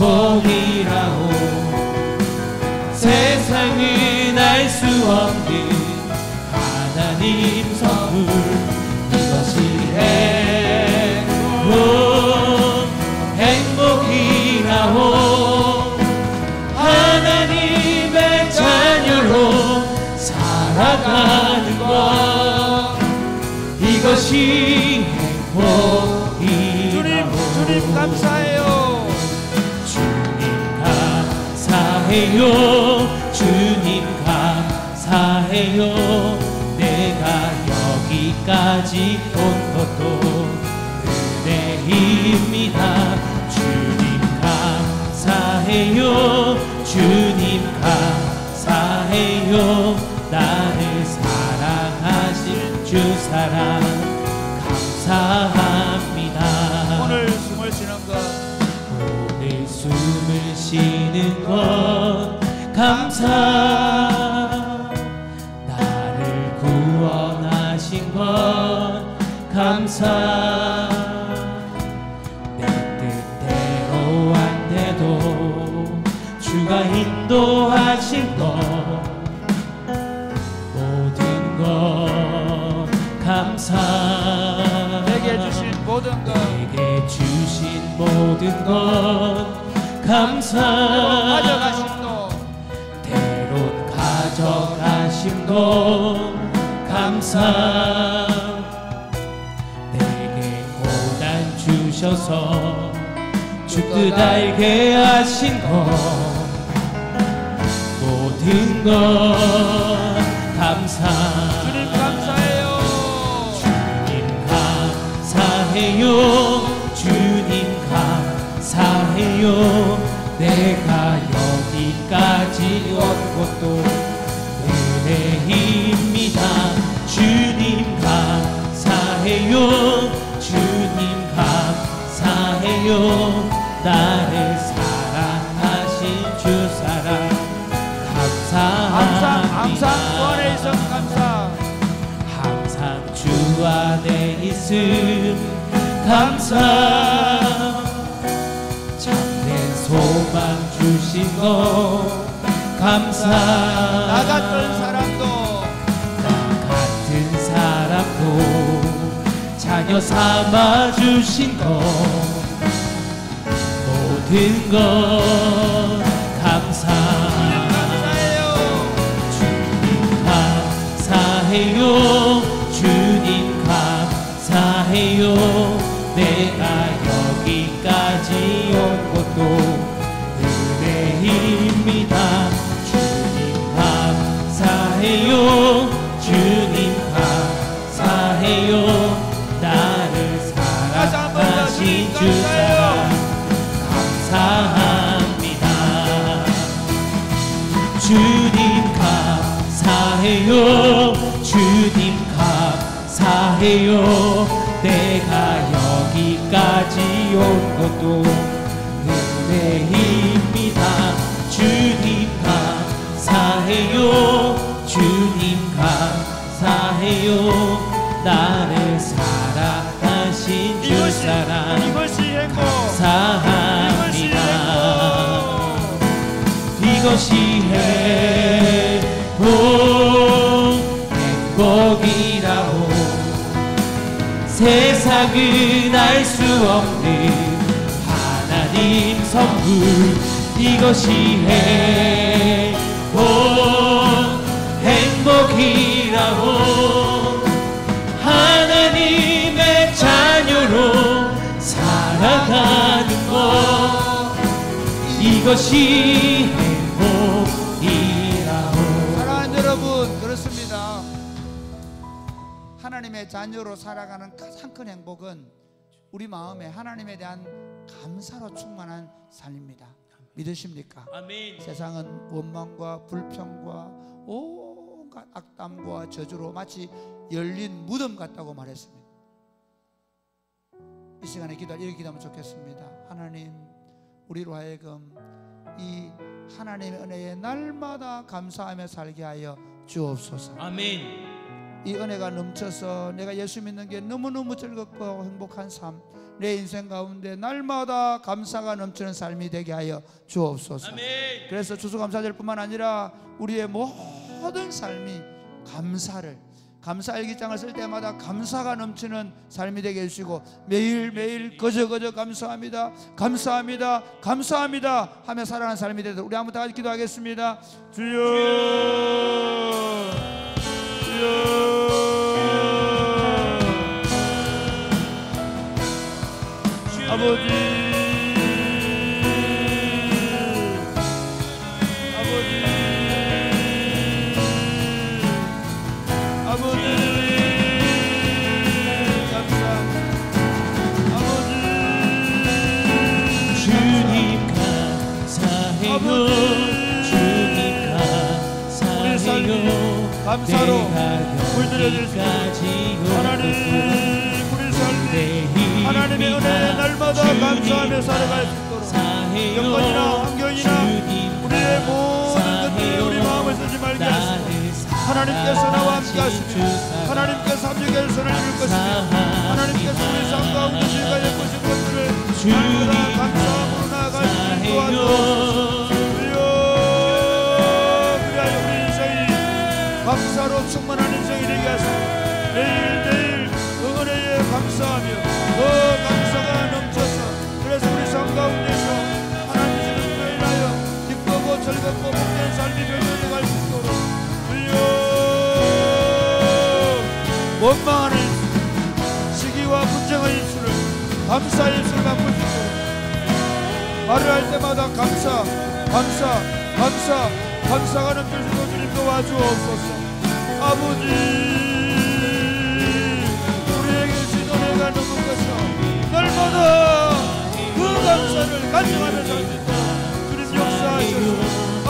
행복이라고. 세상은 알 수 없는 하나님 선물, 이것이 행복이라고. 하나님의 자녀로 살아가는 것, 이것이 행복이라고. 주님 감사해요. 주님 감사해요. 주님 감사해요. 내가 여기까지 온 것도 은혜입니다. 주님 감사해요. 주님 감사해요. 나를 사랑하신 주 사랑 감사. 나를 구원하신 것 감사. 내 뜻대로 안 돼도 주가 인도하신 것 모든 것 감사. 내게 주신 모든 것, 내게 주신 모든 것 감사. 가져가심도, 때론 가져가심도 감사. 내게 고난 주셔서 주 뜻 알게 하신 것 모든 것 감사. 주님 감사해요. 주님 감사해요. 주님 감사해요. 내가 여기까지 온 것도 은혜입니다. 주님 감사해요. 주님 감사해요. 나를 사랑하신 주 사랑 감사합니다. 항상 주 안에 있음 감사. 항상 주 안에 있음 감사. 참된 소망 주신 것 감사. 나 같은 사람도, 나 같은 사람도 자녀 삼아 주신 것 모든 것 감사. 주님 감사해요. 주님 감사해요. 내가 여기까지 온 것도 은혜입니다. 주님 감사해요. 주님 감사해요. 나를 사랑하신 주 사랑 감사합니다. 주님 감사해요. 주님 감사해요. 내가 여기까지 온 것도 은혜입니다. 주님 감사해요. 주님 감사해요. 나를 사랑하신 주 사랑 이것이 행복, 감사합니다. 이것이 행복, 행복이라오. 세상은 알 수 없는 하나님 선물. 이것이 행복, 행복이라오. 하나님의 자녀로 살아가는 것 이것이 행복이라오. 사랑하는 여러분, 그렇습니다. 하나님의 자녀로 살아가는 가장 큰 행복은 우리 마음에 하나님에 대한 감사로 충만한 삶입니다. 믿으십니까? 아멘. 세상은 원망과 불평과 온갖 악담과 저주로 마치 열린 무덤 같다고 말했습니다. 이 시간에 이렇게 기도하면 좋겠습니다. 하나님, 우리로 하여금 이 하나님의 은혜에 날마다 감사하며 살게 하여 주옵소서. 아멘. 이 은혜가 넘쳐서 내가 예수 믿는 게 너무너무 즐겁고 행복한 삶, 내 인생 가운데 날마다 감사가 넘치는 삶이 되게 하여 주옵소서. 아멘. 그래서 추수감사절 뿐만 아니라 우리의 모든 삶이 감사 일기장을 쓸 때마다 감사가 넘치는 삶이 되게 해주시고, 매일매일 거저 감사합니다, 감사합니다, 감사합니다 하며 살아가는 삶이 되도록 우리 한번 다 같이 기도하겠습니다. 주여, 주여. 아버지, 아버지, 감사합니다. 아버지, 주님 감사해요. 주님 감사해요. 감사로 물들여질 수 하나님, 우리 삶이 하나님의 은혜에 날마다 감사하며 살아갈 수 있도록 여건이나 환경이나 우리의 모든 하나님께서 나와 함께 하시며 하나님께서 함께 손을 이룰 것이며 하나님께서 우리 삶 가운데 저희가 예쁘신 것들을 날마다 감사함으로 나아갈 수 있도록 도와주옵소서. 그리하여 우리 인생이 감사로 충만한 인생이 되게 하시고 매일매일 그 은혜에 감사하며 그 감사가 넘쳐서 그래서 우리 삶 가운데서 하나님 주시는 은혜를 인하여 기쁘고 즐겁고 복된 삶이 펼쳐져 갈 수 있도록 원망하는 시기와 분쟁의 입술을 감사의 입술을 바꿀 수 있도록 말을 할 때마다 감사가 넘칠 수 있도록 주님 도와주옵소서. 아버지 우리에게 주신 은혜가 너무 커서 날마다 그 감사를 간증하며 살 수 있도록 주님 역사하셔서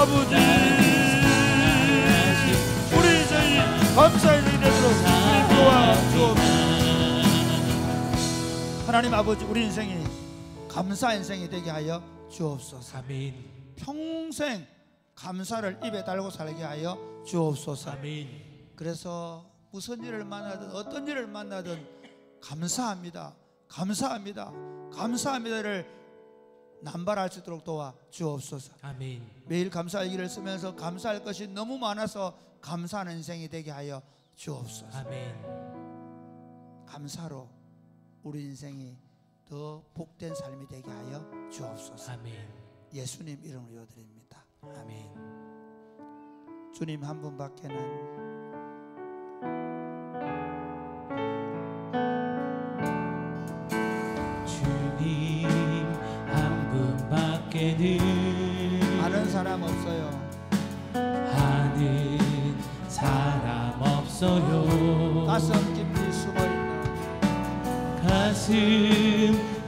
아버지 우리 인생이 감사의 인생이 되도록 주님 도와주옵소서. 하나님 아버지 우리 인생이 감사 인생이 되게 하여 주옵소서. 아멘. 평생 감사를 입에 달고 살게 하여 주옵소서. 아멘. 그래서 무슨 일을 만나든 어떤 일을 만나든 감사합니다, 감사합니다, 감사합니다를 남발할 수 있도록 도와 주옵소서. 아멘. 매일 감사일기를 쓰면서 감사할 것이 너무 많아서 감사하는 인생이 되게 하여 주옵소서. 아멘. 감사로 우리 인생이 더 복된 삶이 되게 하여 주옵소서. 아멘. 예수님 이름으로 드립니다. 아멘. 주님 한 분밖에는 주님 한 분밖에는 아는 사람 없어요. 아는 사람 없어요. 가슴 깊이 숨어있는 가슴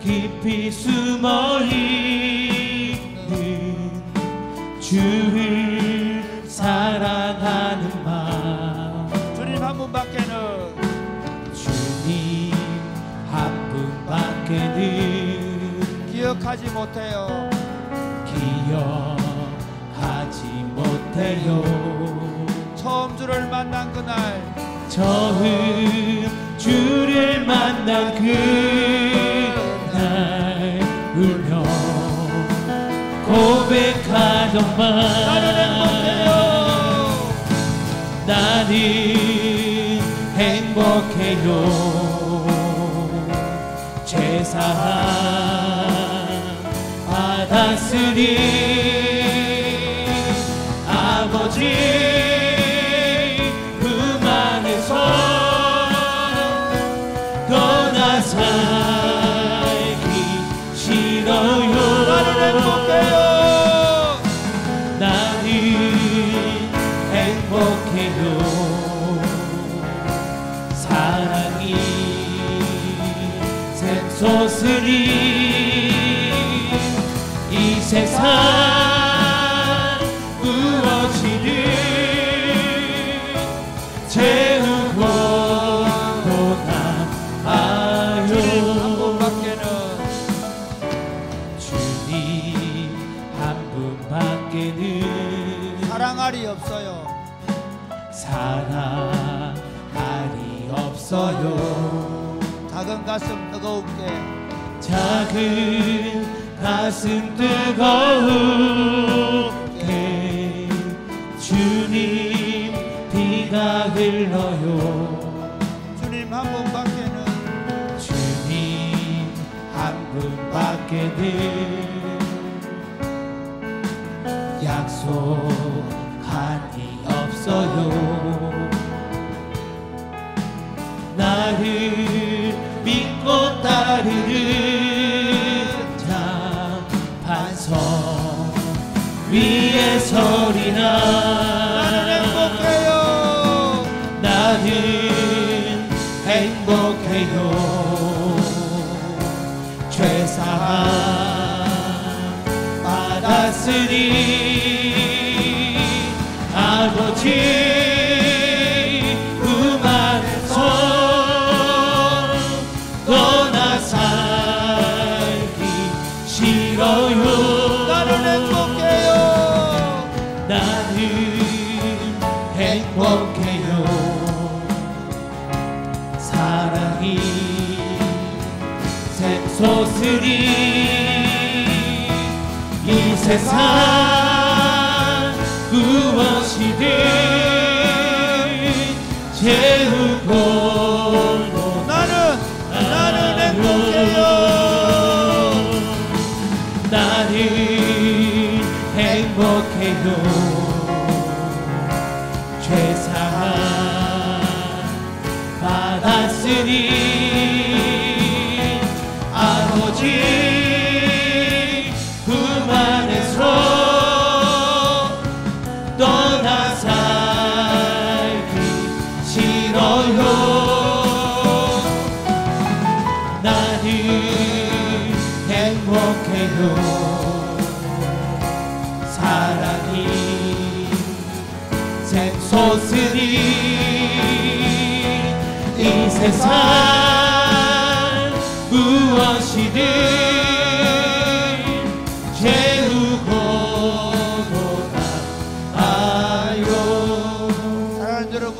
깊이 숨어있는 주를 사랑하는 마음. 주님 한 분밖에는 주님 한 분밖에는 기억하지 못해요. 기억하지 못해요. 처음 주를 만난 그날 처음 주를 만난 그날 울며 고백하던 말 나는 행복해요. 나는 행복해요. 죄사함 받았으니 아버지 그 안에서 떠나 살기 싫어요. 나는 행복해요. 나는 행복해요. 사랑이 샘솟으리 이 세상 무엇이든 채우고 나아요. 주님 한 분밖에는 주님 한 분밖에는 사랑할이 없어요. 사랑할이 없어요. 작은 가슴 뜨거운게 작은 가슴 뜨거운게 주님 비가 흘러요. 주님 한 분밖에는 주님 한 분밖에는 약속한이 없어요. 나를 믿고 따르는 자 반석 위에 서리나 나는 행복해요. 나는 행복해요. 죄사함 받았으니 아버지 떠나 살기 싫어요. 나는 행복해요. 나는 행복해요. 사랑이 샘솟으리 이 세상 무엇이든 채우고 나는 행복해요. 나는 행복해요. 죄사함 받았으니 아버지 품 안에서 떠나 살기 싫어요. 나는 행복해요. 사랑이 샘솟으니 이 세상 무엇이든 채우고도 나아요. 사랑하는 여러분,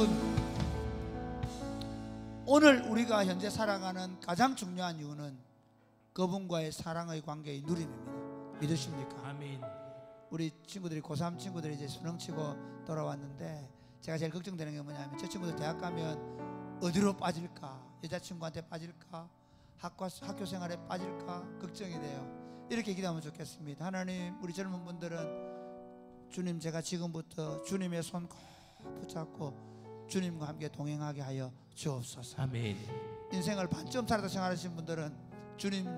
오늘 우리가 현재 살아가는 가장 중요한 이유는 그분과의 사랑의 관계의 누림입니다. 믿으십니까? 아멘. 우리 친구들이 고3 친구들이 이제 수능 치고 돌아왔는데 제가 제일 걱정되는 게 뭐냐면 저 친구들 대학 가면 어디로 빠질까? 여자친구한테 빠질까? 학교 생활에 빠질까? 걱정이 돼요. 이렇게 기도하면 좋겠습니다. 하나님, 우리 젊은 분들은 주님, 제가 지금부터 주님의 손 꼭 붙잡고 주님과 함께 동행하게 하여 주옵소서. 아멘. 인생을 반쯤 살았다 생각하시는 분들은 주님,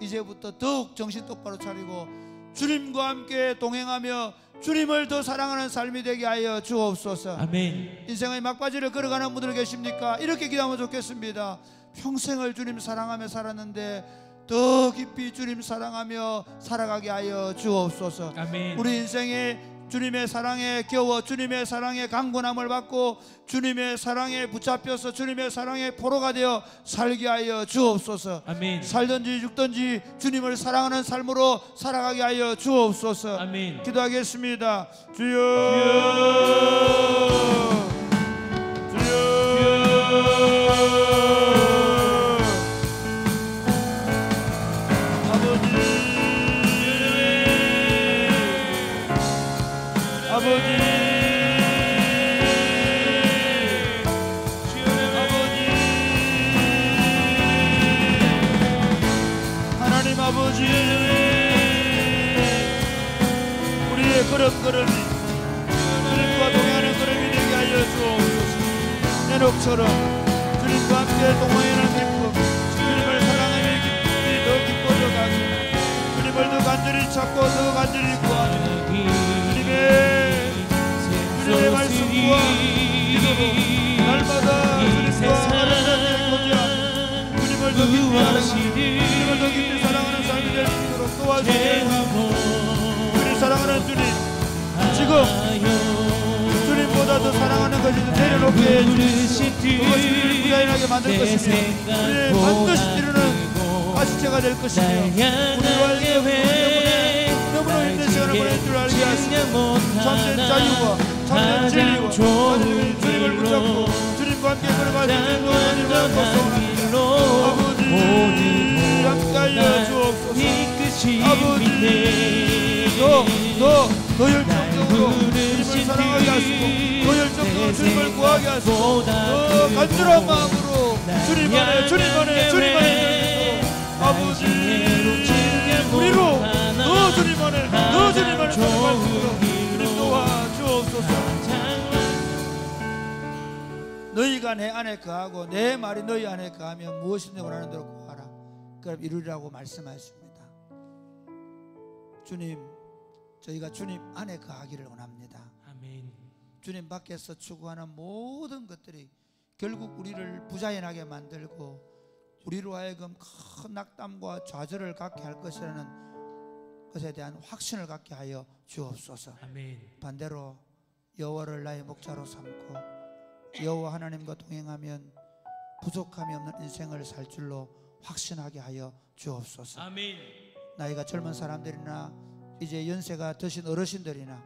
이제부터 더욱 정신 똑바로 차리고 주님과 함께 동행하며 주님을 더 사랑하는 삶이 되게 하여 주옵소서. 아멘. 인생의 막바지를 걸어가는 분들 계십니까? 이렇게 기도하면 좋겠습니다. 평생을 주님 사랑하며 살았는데 더 깊이 주님 사랑하며 살아가게 하여 주옵소서. 아멘. 우리 인생에 주님의 사랑에 겨워 주님의 사랑에 강건함을 받고 주님의 사랑에 붙잡혀서 주님의 사랑의 포로가 되어 살게 하여 주옵소서. 아멘. 살든지 죽든지 주님을 사랑하는 삶으로 살아가게 하여 주옵소서. 아멘. 기도하겠습니다. 주여, 하나님 아버지, 우리의 걸음걸음이 주님과 동행하는 걸음이 되게 하여 주옵소서. 에녹처럼 주님과 함께 동행하는 기쁨, 주님을 사랑하는 기쁨이 더 깊어져 가기, 주님을 더 간절히 찾고 더 간절히 구하는 주님의 말씀과 기도로 날마다 주님과 하나님의 교제하는 주님을 더 깊이 알아가는, 주님을 더 깊이 사랑하는 삶이 될 수 있도록 도와주시옵소서. 주님 사랑하는 주님, 지금 주님보다 더 사랑하는 것이 더 내려놓게 해주시옵소서. 그것이 우리를 부자연하게 만들 것이며 우리를 반드시 이루는 가시체가 될 것이며 우리로 하여금 너무나 힘든 시간을 보낼 줄 알게 하시고 참된 자유와 참된 진리와 참된 주님을 붙잡고 주님과 함께 걸어가시는 주님을 소원합니다. 아버지 함께하여 주옵소서. 아버지 더 열정적으로 주님을 사랑하게 하시고 더 열정적으로 주님을 구하게 하시고 더 간절한 마음으로 주님 안에 아버지 우리로 더 주님 안에 살아갈 수 있도록 주님 도와주옵소서. 너희가 내 안에 거하고 내 말이 너희 안에 거하면 무엇이든지 원하는 대로 구하라. 그럼 이루리라고 말씀하십니다. 주님, 저희가 주님 안에 거하기를 원합니다. 아멘. 주님 밖에서 추구하는 모든 것들이 결국 우리를 부자연하게 만들고 우리로 하여금 큰 낙담과 좌절을 갖게 할 것이라는 것에 대한 확신을 갖게 하여 주옵소서. 아멘. 반대로 여호와를 나의 목자로 삼고 여호와 하나님과 동행하면 부족함이 없는 인생을 살 줄로 확신하게 하여 주옵소서. 아멘. 나이가 젊은 사람들이나 이제 연세가 드신 어르신들이나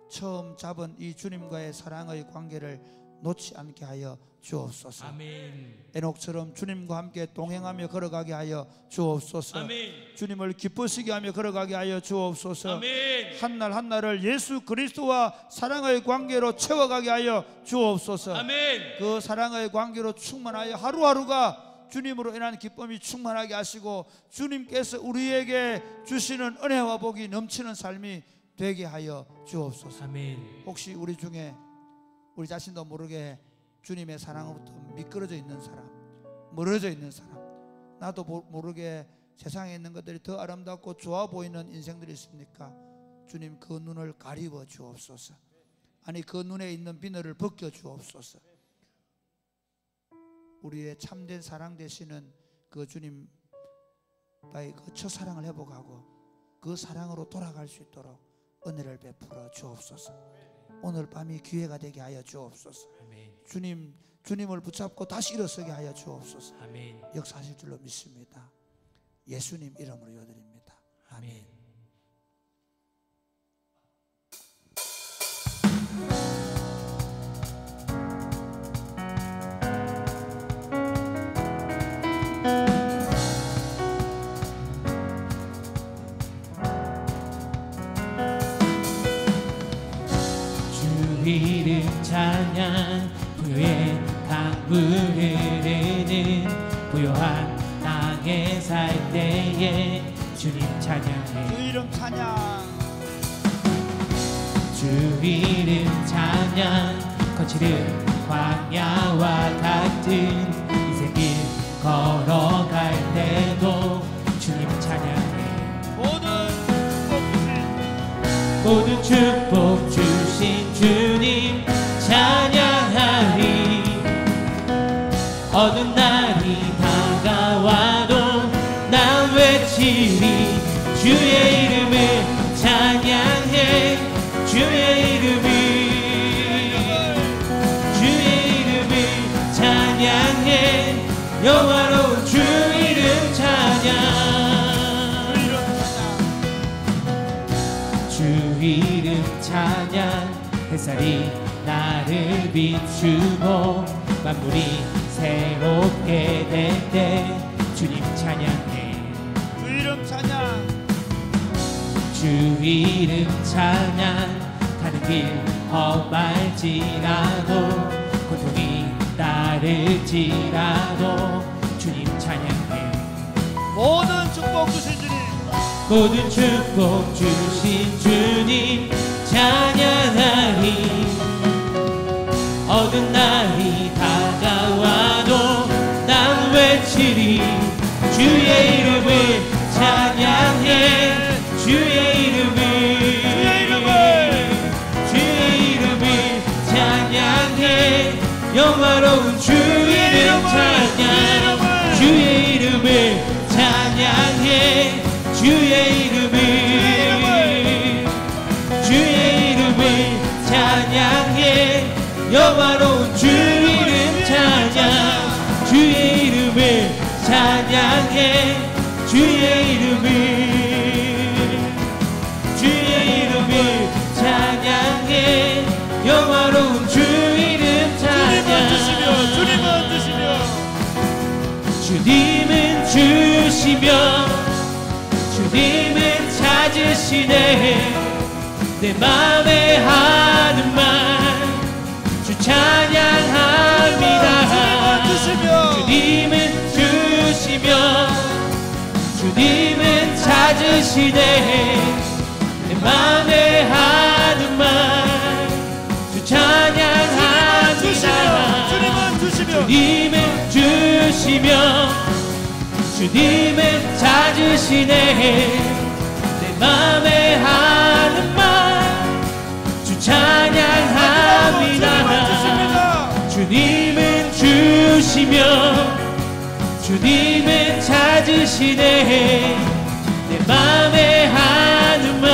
처음 잡은 이 주님과의 사랑의 관계를 놓지 않게 하여 주옵소서. 아멘. 에녹처럼 주님과 함께 동행하며 걸어가게 하여 주옵소서. 아멘. 주님을 기쁘시게 하며 걸어가게 하여 주옵소서. 아멘. 한날 한날을 예수 그리스도와 사랑의 관계로 채워가게 하여 주옵소서. 아멘. 그 사랑의 관계로 충만하여 하루하루가 주님으로 인한 기쁨이 충만하게 하시고 주님께서 우리에게 주시는 은혜와 복이 넘치는 삶이 되게 하여 주옵소서. 아멘. 혹시 우리 중에 우리 자신도 모르게 주님의 사랑으로부터 미끄러져 있는 사람, 멀어져 있는 사람, 나도 모르게 세상에 있는 것들이 더 아름답고 좋아 보이는 인생들이 있습니까? 주님 그 눈을 가리워 주옵소서. 아니 그 눈에 있는 비늘을 벗겨 주옵소서. 우리의 참된 사랑 되시는 그 주님과의 그 첫사랑을 회복하고 그 사랑으로 돌아갈 수 있도록 은혜를 베풀어 주옵소서. 오늘 밤이 기회가 되게 하여 주옵소서. 아멘. 주님을 붙잡고 다시 일어서게 하여 주옵소서. 아멘. 역사하실 줄로 믿습니다. 예수님 이름으로 요드립니다. 아멘. 이름 찬양 부요의 강물을 흐르는 부요한 땅에 살 때에 주님 찬양해. 주 이름 찬양. 주 이름 찬양 거칠은 광야와 같은 인생길 걸어갈 때도 주님 찬양해. 모든 축복 주신 주님 찬양하리. 어두운 날이 다가와도 난 외치리. 주의 이름을 찬양해. 주의 이름을 찬양해. 영화로운 주 이름 찬양. 주 이름 찬양. 햇살이 나를 비추고 만물이 새롭게 될 때 주님 찬양해. 주 이름 찬양. 주 이름 찬양. 가는 길 험할지라도 고통이 따를지라도 주님 찬양해. 모든 축복 주신 주님. 모든 축복 주신 주님 찬양하리. 어두운 날이 다가와도 난 외치리. 주의 이름을 찬양해. 주의 이름을 찬양해. 영화로운 주 이름 찬양. 주의 이름을 찬양해. 주의 이름을 찬양해. 영화로운 주 이름 찬양. 주의 이름을 찬양해. 주의 이름을 찬양해. 영화로운 주 이름 찬양. 주님은 주시며 주님은 찾으시네. 내 맘에 하는 말 주 찬양합니다. 주님은 주시며 주님은 찾으시네. 내 맘에 하는 말 주 찬양합니다. 주님은 주시며 주님은 찾으시네. 내 맘에 하는 말 주 찬양합니다. 주님은 주시며 주님은 찾으시네. 내 맘에 하는 말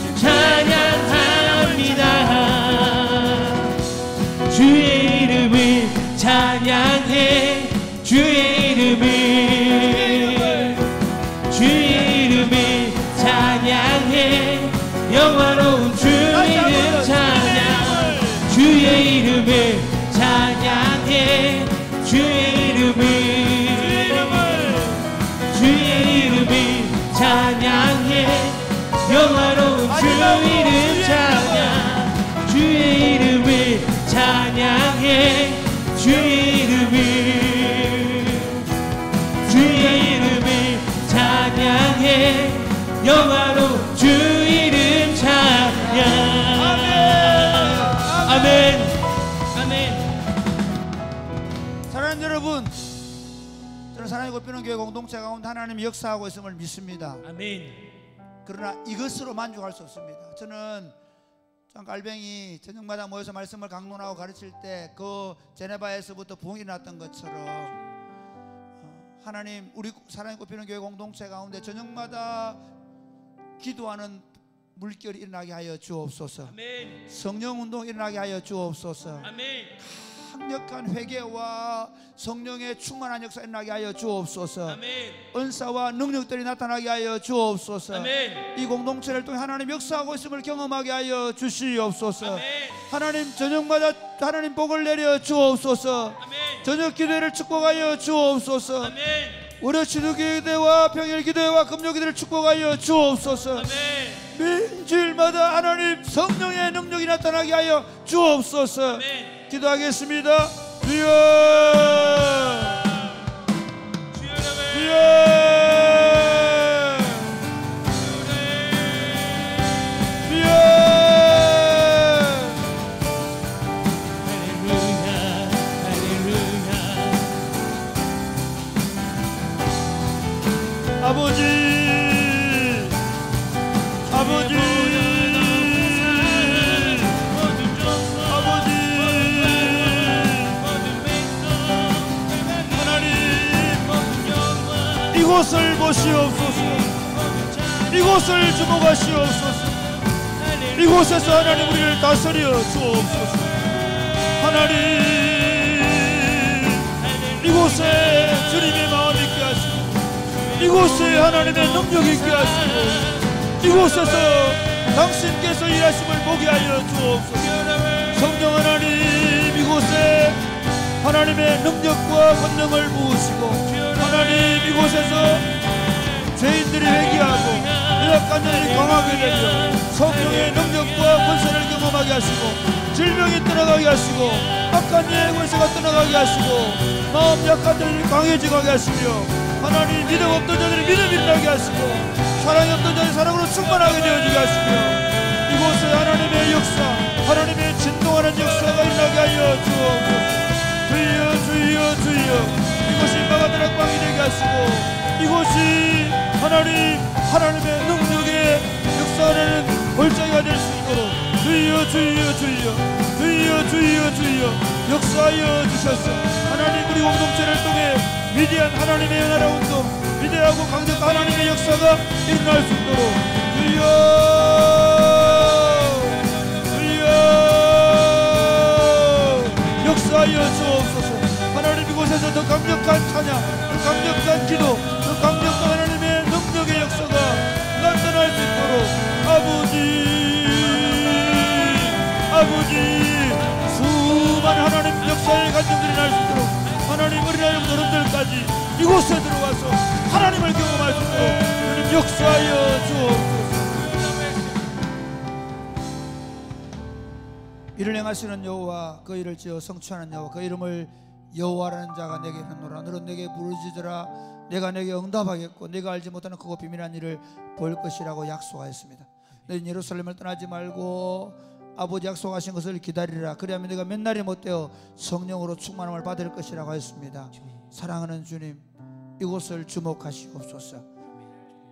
주 찬양합니다. 주의 이름을 찬양해. 주의 이름을 찬양해. 영화로운 주 이름 찬양 주의 이름을 찬양해 주의 이름을 찬양해 영화로 주 이름 찬양. 아멘. 사랑하는 여러분, 저는 사랑의 꽃피는 교회 공동체 가운데 하나님이 역사하고 있음을 믿습니다. 아멘. 그러나 이것으로 만족할 수 없습니다. 저는 깔뱅이 저녁마다 모여서 말씀을 강론하고 가르칠 때 그 제네바에서부터 부흥이 났던 것처럼 하나님, 우리 사랑의 꽃피는 교회 공동체 가운데 저녁마다 기도하는 물결이 일어나게 하여 주옵소서. 아멘. 성령 운동 일어나게 하여 주옵소서. 아멘. 강력한 회개와 성령의 충만한 역사 일어나게 하여 주옵소서. 아멘. 은사와 능력들이 나타나게 하여 주옵소서. 아멘. 이 공동체를 통해 하나님 역사하고 있음을 경험하게 하여 주시옵소서. 아멘. 하나님, 저녁마다 하나님 복을 내려 주옵소서. 아멘. 저녁 기도회를 축복하여 주옵소서. 아멘. 월요 치유 기도회와 평일 기도회와 금요 기도회를 축복하여 주옵소서. 아멘. 민주일마다 하나님 성령의 능력이 나타나게 하여 주옵소서. 아멘. 기도하겠습니다. 주여, 주여, 주여. 아버지, 아버지, 아버지, 하나님, 이곳을 보시옵소서. 이곳을 주목하시옵소서. 이곳에서 하나님 우리를 다스려 주옵소서. 하나님, 이곳에 주님의 마음이 있게 하시고, 이곳에 하나님의 능력이 있게 하시고, 이곳에서 당신께서 일하심을 보게 하여 주옵소서. 성령 하나님, 이곳에 하나님의 능력과 권능을 부으시고, 하나님 이곳에서 죄인들이 회개하고 연약한 자들이 강하게 되며 성령의 능력과 권세를 경험하게 하시고, 질병이 떠나가게 하시고, 악한 예의 권세가 떠나가게 하시고, 마음 약한 자들이 강해지게 하시며, 하나님 믿음 없던 자들이 믿음이 일어나게 하시고, 사랑이 없던 자들이 사랑으로 충만하게 되어지게 하시며, 이곳에 하나님의 역사, 하나님의 진동하는 역사가 일어나게 하여 주옵소서. 주여, 주여, 주여. 이곳이 마가다락 방이 되게 하시고, 이곳이 하나님의 능력의 역사하는 골짜기가 될 수 있도록 주여, 주여, 주여, 주여, 주여, 주여 역사하여 주셔서 하나님 우리 공동체를 통해 위대한 하나님의 연합 운동, 위대하고 강력한 하나님의 역사가 일어날 수 있도록 주여, 주여 역사하여 주옵소서. 하나님 이곳에서 더 강력한 찬양, 더 강력한 기도, 더 강력한 하나님의 능력의 역사가 나타날 수 있도록 아버지 수많은 하나님 역사의 간증들이 날 수 있도록 하나님 어린아이 어른들까지 이곳에 들어와서 하나님을 경험할 수 있도록 하나님 역사하여 주옵소서. 이를 행하시는 여호와, 그 일을 지어 성취하는 여호와, 그 이름을 여호와라는 자가 내게 있노라. 너는 내게 부르짖으라. 내가 내게 응답하겠고 내가 알지 못하는 크고 비밀한 일을 볼 것이라고 약속하였습니다. 너희는 예루살렘을 떠나지 말고 아버지 약속하신 것을 기다리라. 그리하면 내가 몇 날이 못되어 성령으로 충만함을 받을 것이라고 하였습니다. 사랑하는 주님, 이곳을 주목하시옵소서.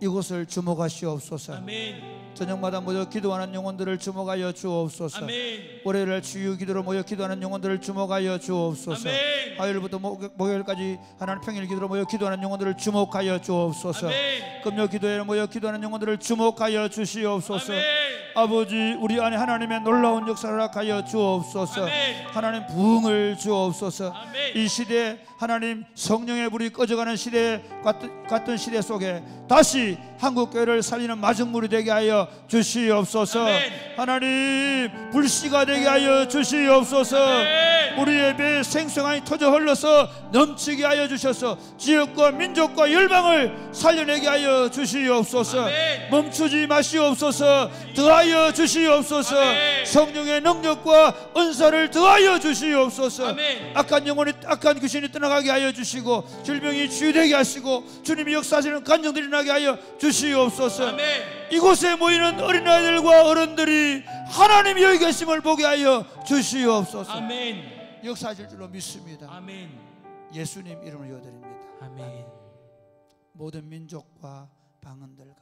이곳을 주목하시옵소서. 아멘. 저녁마다 모여 기도하는 영혼들을 주목하여 주옵소서. 아멘. 월요일날 주유 기도로 모여 기도하는 영혼들을 주목하여 주옵소서. 아멘. 화요일부터 목요일까지 하나님 평일 기도로 모여 기도하는 영혼들을 주목하여 주옵소서. 아멘. 금요 기도에 모여 기도하는 영혼들을 주목하여 주시옵소서. 아멘. 아버지, 우리 안에 하나님의 놀라운 역사를 허락하여 주옵소서. 아멘. 하나님 부흥을 주옵소서. 아멘. 이 시대 하나님 성령의 불이 꺼져가는 시대 같은 시대 속에 다시 한국교회를 살리는 마중물이 되게 하여 주시옵소서. 아멘. 하나님 불씨가 되게 하여 주시옵소서. 아멘. 우리의 배에 생성하니 터져 흘러서 넘치게 하여 주셔서 지역과 민족과 열방을 살려내게 하여 주시옵소서. 멈추지 마시옵소서. 더하여 주시옵소서. 성령의 능력과 은사를 더하여 주시옵소서. 악한 영혼이, 악한 귀신이 떠나가게 하여 주시고 질병이 치유되게 하시고 주님이 역사하시는 간증들이 나게 하여 주시옵소서. 이곳에 모이는 어린아이들과 어른들이 하나님이 여기 계심을 보게 하여 주시옵소서. 아멘. 역사하실 줄로 믿습니다. 아멘. 예수님 이름으로 기도드립니다. 아멘. 모든 민족과 방언들 가운데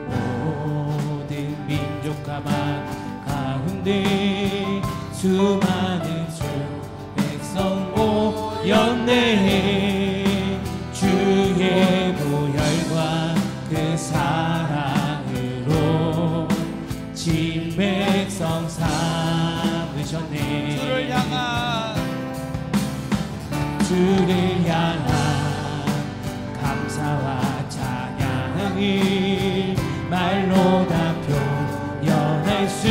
모든 민족과 방 가운데 수많은 주 백성 모였네. 주의 보혈과 그 사랑으로 진 백성 삼으셨네. 주를 향한 감사와 찬양을 말로 다 표현할 수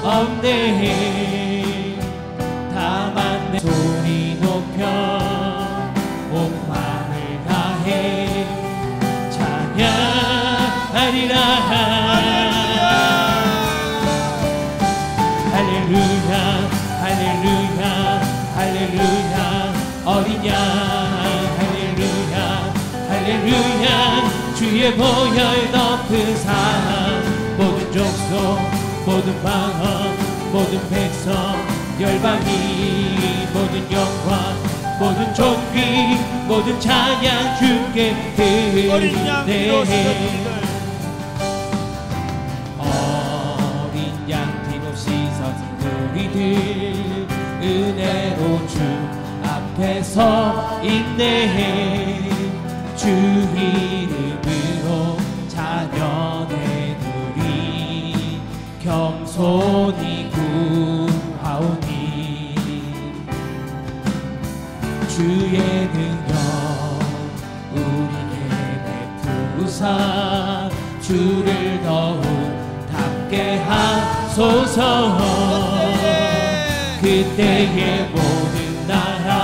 없네. 다만 내 소리 높여 온 마음을 다해 찬양하리라. 할렐루야 할렐루야 할렐루야. 어린 양 할렐루야 할렐루야. 주의 보혈 덮은 사랑 모든 족속 모든 방언 모든 백성 열방이 모든 영광 모든 존귀 모든 찬양 주께 드리네. 어린 양 띠로 씻어진 우리들 은혜로 주 앞에 서 있네. 주 이름으로 자녀네들이 겸손히 구하오니 주의 능력 우리에게 베푸사 주를 더욱 닮게 하소서. 그때의 모든 나라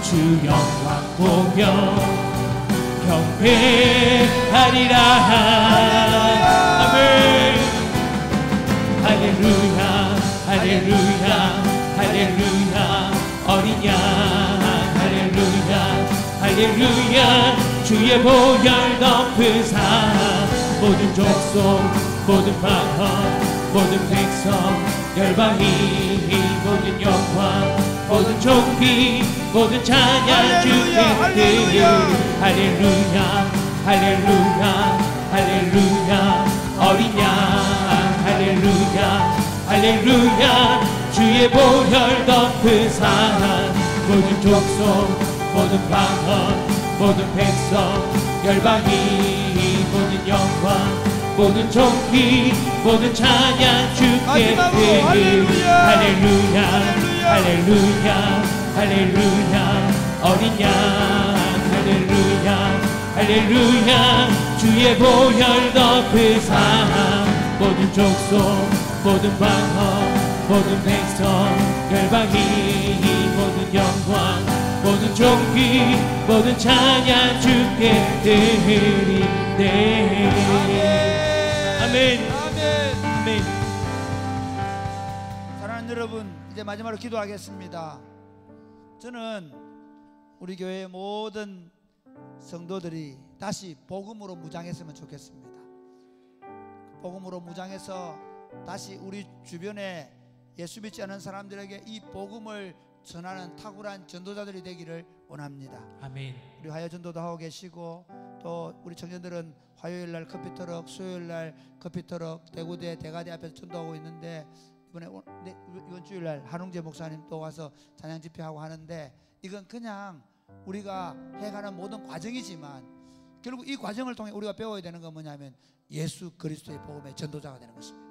주 영광 보며 경배하리라. 아멘. 할렐루야 할렐루야 할렐루야. 어린 양 할렐루야 할렐루야. 주의 보혈 덮은 사랑 모든 족속 모든 방언 모든 백성 열방이 모든 영광 모든 존귀 모든 찬양 주께 드리리. 할렐루야 할렐루야 할렐루야. 어린 양 할렐루야 할렐루야. 주의 보혈 덮은 사랑 모든 족속 모든 방언 모든 백성 열방이 모든 영광 모든 존귀 모든 찬양 주께 드리리. 할렐루야 할렐루야 할렐루야. 어린 양 할렐루야 할렐루야. 주의 보혈 덮은 사랑 모든 족속 모든 방언 모든 백성 열방이 모든 영광 모든 존귀 모든 찬양 주께 드리네. 아멘. 아멘. 사랑하는 여러분, 이제 마지막으로 기도하겠습니다. 저는 우리 교회의 모든 성도들이 다시 복음으로 무장했으면 좋겠습니다. 복음으로 무장해서 다시 우리 주변에 예수 믿지 않은 사람들에게 이 복음을 전하는 탁월한 전도자들이 되기를 원합니다. 아멘. 우리 화요 전도도 하고 계시고, 또 우리 청년들은 화요일 날 커피트럭, 수요일 날 커피트럭, 대구대 대가대 앞에서 전도하고 있는데, 이번 주일 날 한웅재 목사님 또 와서 찬양 집회하고 하는데, 이건 그냥 우리가 해가는 모든 과정이지만 결국 이 과정을 통해 우리가 배워야 되는 건 뭐냐면 예수 그리스도의 복음의 전도자가 되는 것입니다.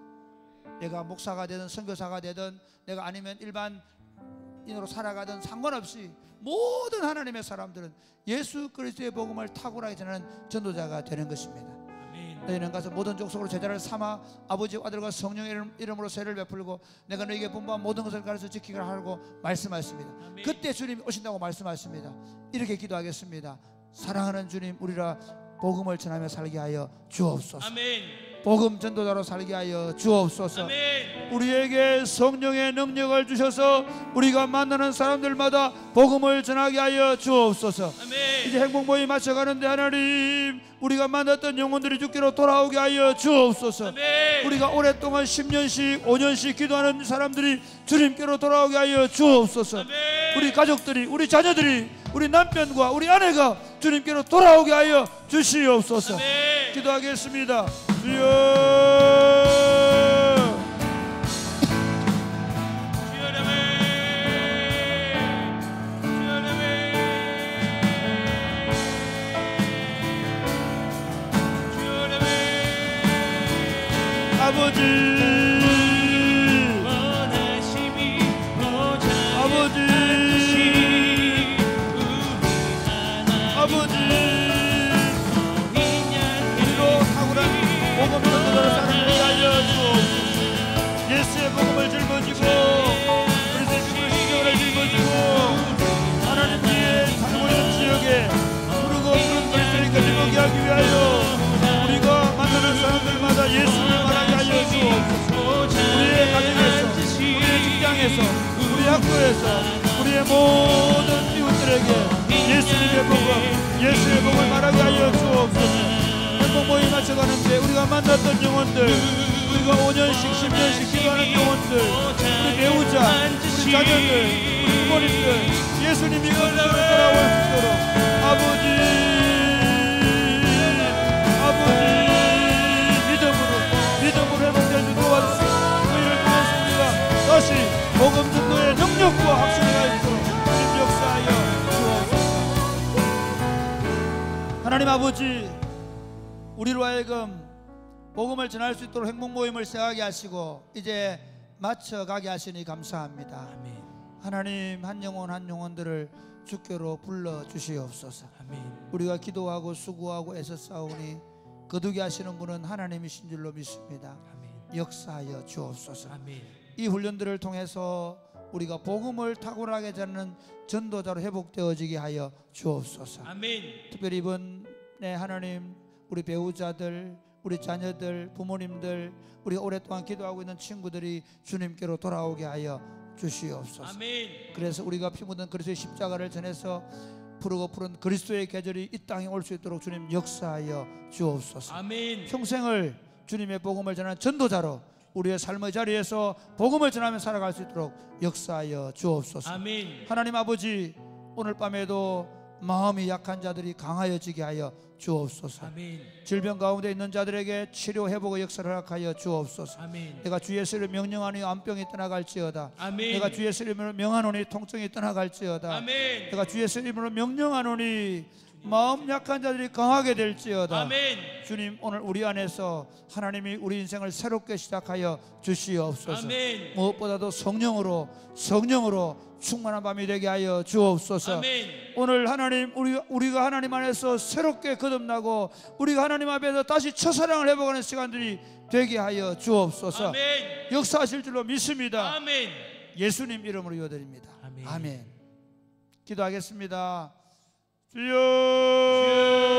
내가 목사가 되든 선교사가 되든 내가 아니면 일반인으로 살아가든 상관없이 모든 하나님의 사람들은 예수 그리스도의 복음을 탁월하게 전하는 전도자가 되는 것입니다. 너희는 가서 모든 족속으로 제자를 삼아 아버지와 아들과 성령의 이름으로 세례를 베풀고 내가 너희에게 분부한 모든 것을 가르쳐 지키기를 하라고 말씀하셨습니다. 그때 주님이 오신다고 말씀하십니다. 이렇게 기도하겠습니다. 사랑하는 주님, 우리라 복음을 전하며 살게 하여 주옵소서. 복음 전도자로 살게 하여 주옵소서. 우리에게 성령의 능력을 주셔서 우리가 만나는 사람들마다 복음을 전하게 하여 주옵소서. 이제 행복 모임 마쳐가는데 하나님, 우리가 만났던 영혼들이 주께로 돌아오게 하여 주옵소서. 우리가 오랫동안 10년씩 5년씩 기도하는 사람들이 주님께로 돌아오게 하여 주옵소서. 우리 가족들이, 우리 자녀들이, 우리 남편과 우리 아내가 주님께로 돌아오게 하여 주시옵소서. 기도하겠습니다. 주여, 아버지, 아버지, 우리로 탁월한 복음 전도자로 살게 하여 주옵소서. 예수의 복음을 짊어지고 그리스도의 죽음을 십자가를 짊어지고 하나님 위에 살고있는 지역에 부르고 부른 그리스도니까 들어오게 하기 위하여 우리가 만나는 사람들마다 예수를 말하게 하여 주옵소서. 우리의 가정에서, 우리의 직장에서, 우리 학교에서, 우리의 모든 이웃들에게 예수님의 복음, 예수의 복음을 말하게 하여 주옵소서. 행복 모임 마쳐가는데 우리가 만났던 영혼들, 우리가 5년씩 10년씩 기도하는 영혼들, 우리 배우자, 우리 자녀들, 우리 부모님들, 예수님이 건강으로 돌아올 수 있도록 아버지 믿음으로 회복될 수 도와주시고 그이를 통해서 우리가 다시 복음 전도의 능력과 확신을 할 수 있도록 주님 역사하여 주옵소서. 하나님 아버지, 우리로 하여금 복음을 전할 수 있도록 행복 모임을 세워가게 하시고 이제 마쳐가게 하시니 감사합니다. 하나님, 한 영혼 한 영혼들을 주께로 불러 주시옵소서. 우리가 기도하고 수고하고 애써 싸우니 거두게 하시는 분은 하나님이신 줄로 믿습니다. 역사하여 주옵소서. 이 훈련들을 통해서 우리가 복음을 탁월하게 전하는 전도자로 회복되어지게 하여 주옵소서. 특별히 이번에 하나님, 우리 배우자들, 우리 자녀들, 부모님들, 우리가 오랫동안 기도하고 있는 친구들이 주님께로 돌아오게 하여 주시옵소서. 그래서 우리가 피 묻은 그리스도의 십자가를 전해서 푸르고 푸른 그리스도의 계절이 이 땅에 올 수 있도록 주님 역사하여 주옵소서. 평생을 주님의 복음을 전하는 전도자로 우리의 삶의 자리에서 복음을 전하며 살아갈 수 있도록 역사하여 주옵소서. 하나님 아버지, 오늘 밤에도 마음이 약한 자들이 강하여지게 하여 주옵소서. 질병 가운데 있는 자들에게 치료 회복의 역사를 허락하여 주옵소서. 내가 주 예수를 명령하니 암병이 떠나갈지어다. 내가 주 예수 이름으로 명하노니 통증이 떠나갈지어다. 내가 주 예수 이름으로 명령하노니 마음 약한 자들이 강하게 될지어다. 주님, 오늘 우리 안에서 하나님이 우리 인생을 새롭게 시작하여 주시옵소서. 무엇보다도 성령으로 충만한 밤이 되게 하여 주옵소서. 오늘 하나님, 우리가 하나님 안에서 새롭게 거듭나고 우리가 하나님 앞에서 다시 첫사랑을 회복하는 시간들이 되게 하여 주옵소서. 역사하실 줄로 믿습니다. 예수님 이름으로 기도드립니다. 아멘. 기도하겠습니다. 주여.